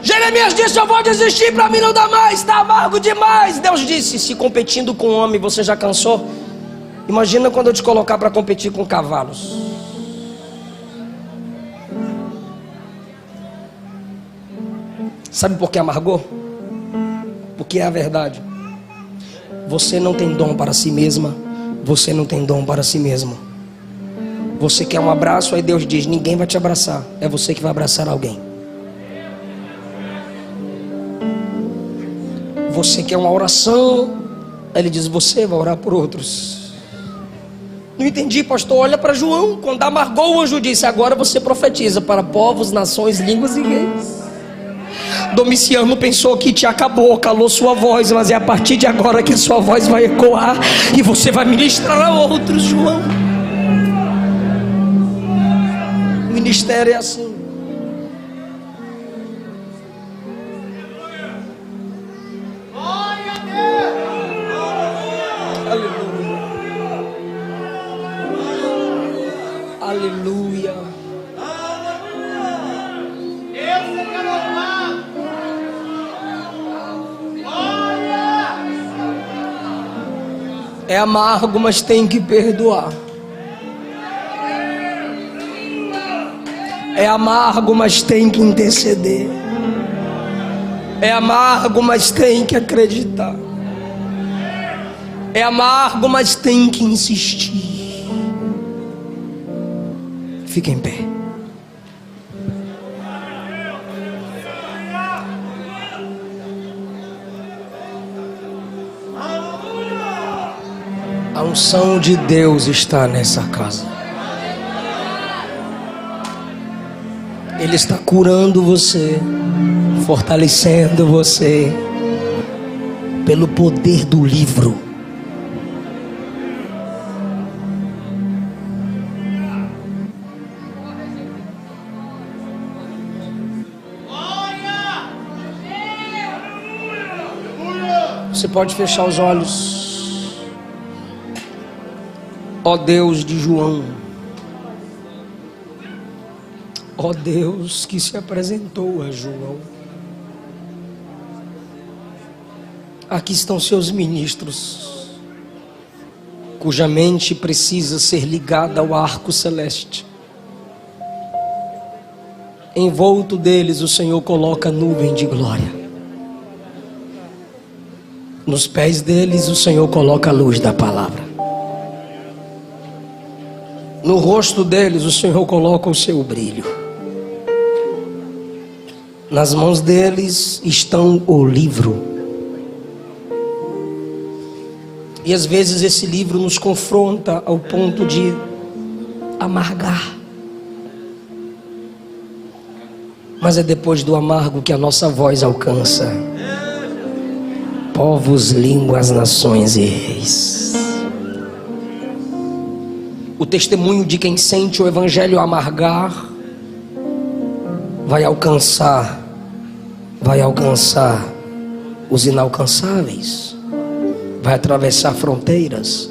Jeremias disse: eu vou desistir, para mim não dá mais, está amargo demais. Deus disse: se competindo com homem você já cansou, imagina quando eu te colocar para competir com cavalos. Sabe por que amargou? Porque é a verdade. Você não tem dom para si mesma. Você não tem dom para si mesmo. Você quer um abraço, aí Deus diz: ninguém vai te abraçar, é você que vai abraçar alguém. Você quer uma oração, aí Ele diz: você vai orar por outros. Não entendi, pastor. Olha para João. Quando amargou, o anjo disse: agora você profetiza para povos, nações, línguas e reis. Domiciano pensou que te acabou, calou sua voz, mas é a partir de agora que a sua voz vai ecoar e você vai ministrar a outros, João. O ministério é assim. Aleluia. É amargo, mas tem que perdoar. É amargo, mas tem que interceder. É amargo, mas tem que acreditar. É amargo, mas tem que insistir. Fica em pé. A unção de Deus está nessa casa. Ele está curando você, fortalecendo você, pelo poder do livro. Você pode fechar os olhos. Ó Deus de João, ó Deus que se apresentou a João, aqui estão seus ministros, cuja mente precisa ser ligada ao arco celeste. Envolto deles o Senhor coloca nuvem de glória. Nos pés deles o Senhor coloca a luz da palavra. No rosto deles o Senhor coloca o seu brilho. Nas mãos deles estão o livro. E às vezes esse livro nos confronta ao ponto de amargar. Mas é depois do amargo que a nossa voz alcança povos, línguas, nações e reis. O testemunho de quem sente o evangelho amargar vai alcançar os inalcançáveis, vai atravessar fronteiras,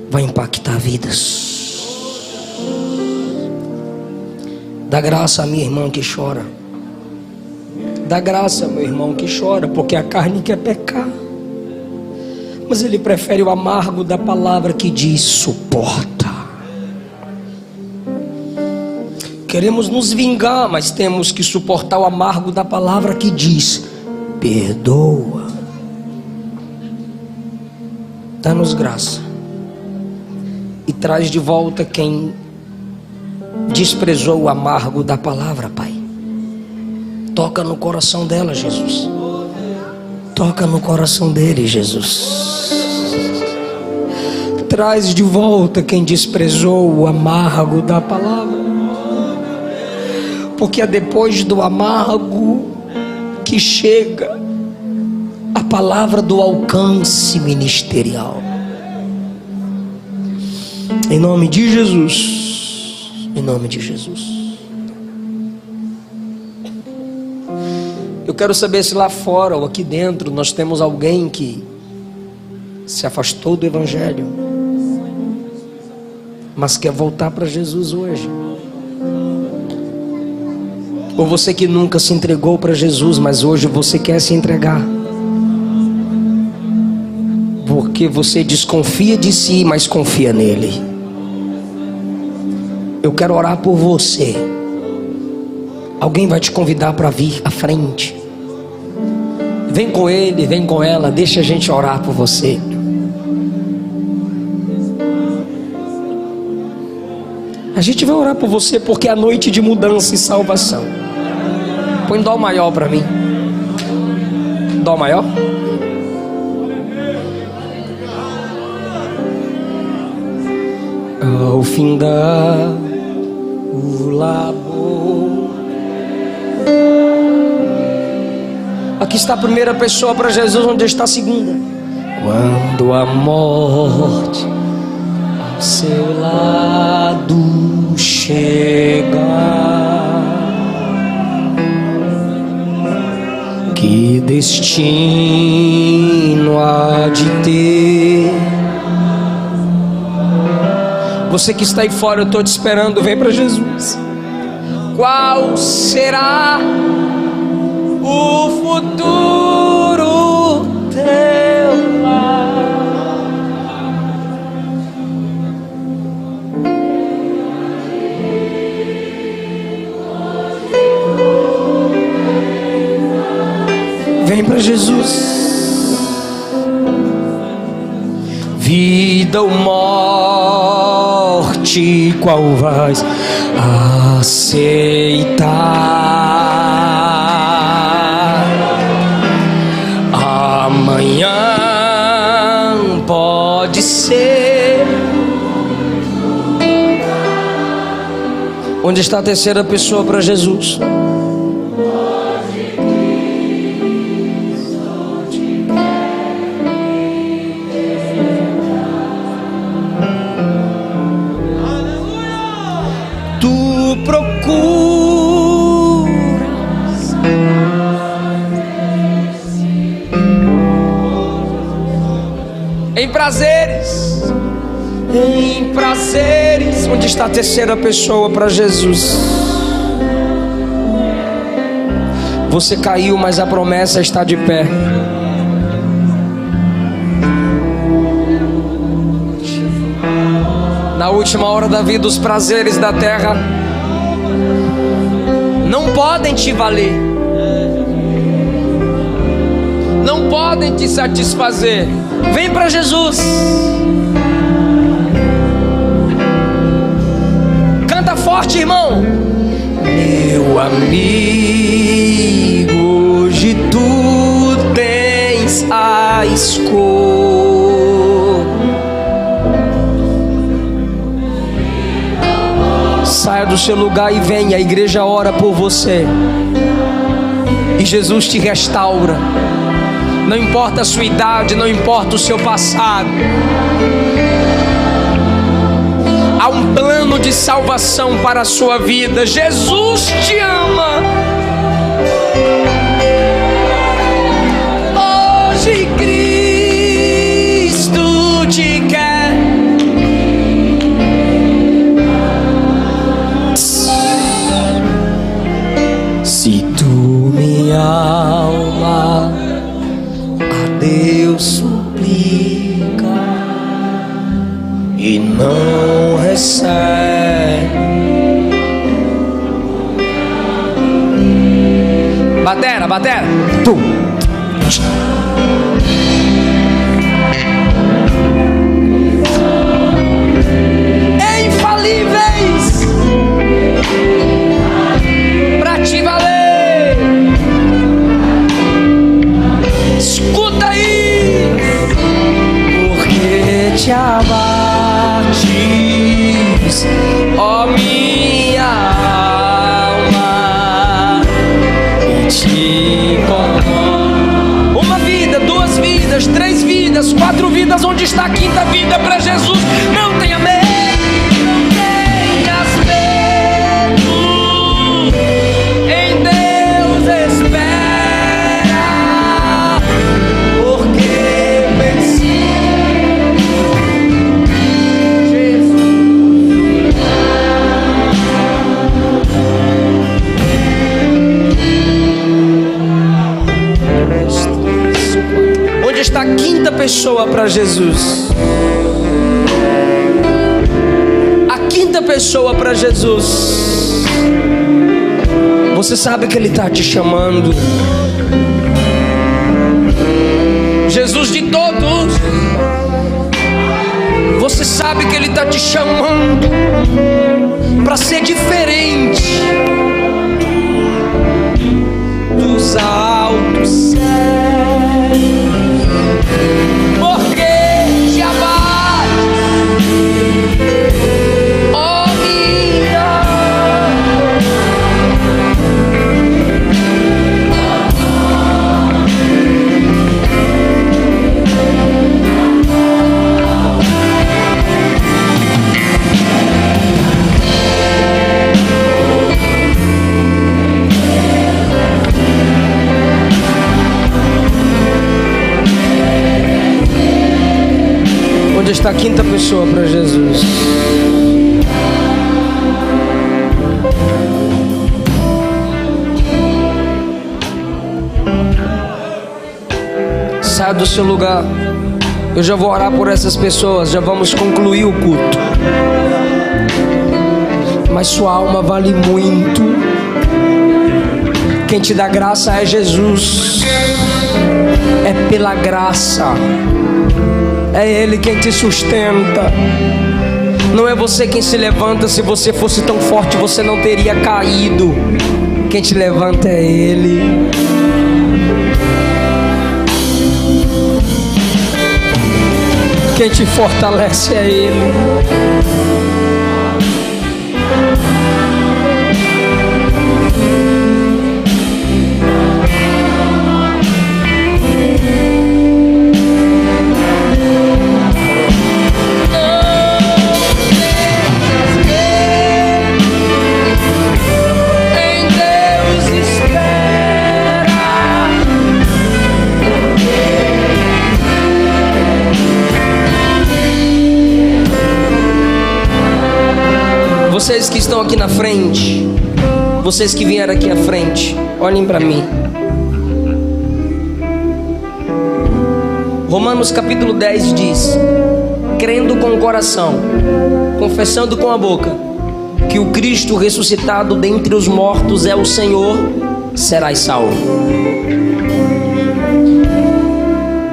vai impactar vidas. Dá graça à minha irmã que chora. Dá graça, meu irmão que chora, porque a carne quer pecar, mas ele prefere o amargo da palavra que diz suporta. Queremos nos vingar, mas temos que suportar o amargo da palavra que diz perdoa. Dá-nos graça e traz de volta quem desprezou o amargo da palavra, Pai. Toca no coração dela, Jesus. Toca no coração dele, Jesus. Traz de volta quem desprezou o amargo da palavra. Porque é depois do amargo que chega a palavra do alcance ministerial. Em nome de Jesus. Em nome de Jesus. Eu quero saber se lá fora ou aqui dentro nós temos alguém que se afastou do evangelho, mas quer voltar para Jesus hoje. Ou você que nunca se entregou para Jesus, mas hoje você quer se entregar, porque você desconfia de si, mas confia nele. Eu quero orar por você. Alguém vai te convidar para vir à frente. Vem com ele, vem com ela, deixa a gente orar por você. A gente vai orar por você porque é a noite de mudança e salvação. Põe dó maior para mim. Dó maior. Ao fim da o labor. Aqui está a primeira pessoa para Jesus, onde está a segunda. Quando a morte ao seu lado chegar, que destino há de ter? Você que está aí fora, eu estou te esperando, vem para Jesus. Qual será o futuro teu lar? para Jesus. Vida ou morte, qual vais aceitar? Amanhã pode ser. Onde está a terceira pessoa para Jesus? Em prazeres. Onde está a terceira pessoa para Jesus? Você caiu, mas a promessa está de pé. Na última hora da vida, os prazeres da terra não podem te valer, não podem te satisfazer. Vem para Jesus. Canta forte, irmão. Meu amigo, hoje tu tens a escolha. Saia do seu lugar e venha. A igreja ora por você e Jesus te restaura. Não importa a sua idade, não importa o seu passado. Há um plano de salvação para a sua vida. Jesus te ama. Hoje Cristo te quer. Se tu, minha alma, Deus suplica e não recebe. Batera, batera. Tu. Infalíveis pra te valer. Escuta aí, porque te abates, ó minha alma, e te incomoda. Uma vida, duas vidas, três vidas, quatro vidas. Onde está a quinta vida para Jesus? Não tenha medo. A quinta pessoa para Jesus. A quinta pessoa para Jesus. Você sabe que Ele está te chamando. Jesus de todos. Você sabe que Ele está te chamando para ser diferente dos altos céus. Porque te abates, ó minha. Onde está a quinta pessoa para Jesus? Saia do seu lugar. Eu já vou orar por essas pessoas. Já vamos concluir o culto. Mas sua alma vale muito. Quem te dá graça é Jesus. é pela graça. É Ele quem te sustenta. Não é você quem se levanta. Se você fosse tão forte, você não teria caído. Quem te levanta é Ele. Quem te fortalece é Ele. Vocês que estão aqui na frente, vocês que vieram aqui à frente, olhem para mim. Romanos capítulo 10 diz: crendo com o coração, confessando com a boca, que o Cristo ressuscitado dentre os mortos é o Senhor, serás salvo.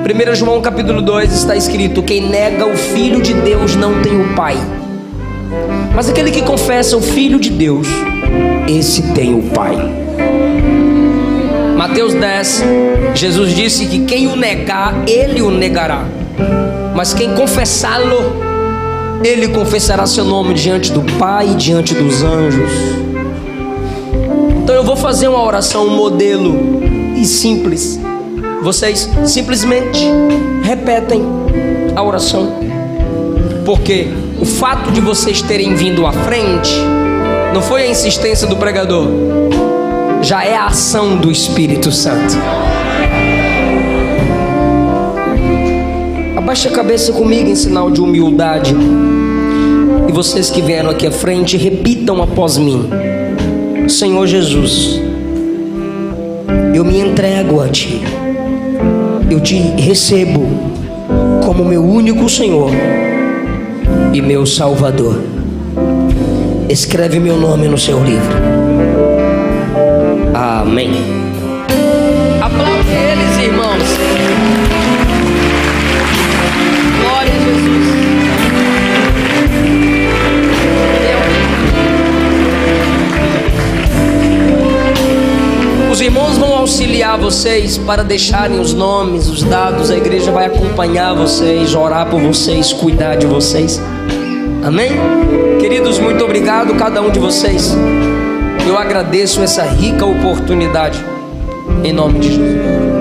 1 João capítulo 2 está escrito: quem nega o Filho de Deus não tem o Pai. Mas aquele que confessa o Filho de Deus, esse tem o Pai. Mateus 10, Jesus disse que quem o negar, Ele o negará. Mas quem confessá-lo, Ele confessará seu nome diante do Pai e diante dos anjos. Então eu vou fazer uma oração, um modelo e simples. Vocês simplesmente repetem a oração. Porque o fato de vocês terem vindo à frente não foi a insistência do pregador, já é a ação do Espírito Santo. Abaixe a cabeça comigo em sinal de humildade. E vocês que vieram aqui à frente, repitam após mim: Senhor Jesus, eu me entrego a Ti. Eu Te recebo como meu único Senhor e meu Salvador. Escreve meu nome no seu livro. Amém. Aplaude eles, irmãos. Glória a Jesus. Os irmãos vão auxiliar vocês para deixarem os nomes, os dados. A igreja vai acompanhar vocês, orar por vocês, cuidar de vocês. Amém? Queridos, muito obrigado cada um de vocês. Eu agradeço essa rica oportunidade, em nome de Jesus.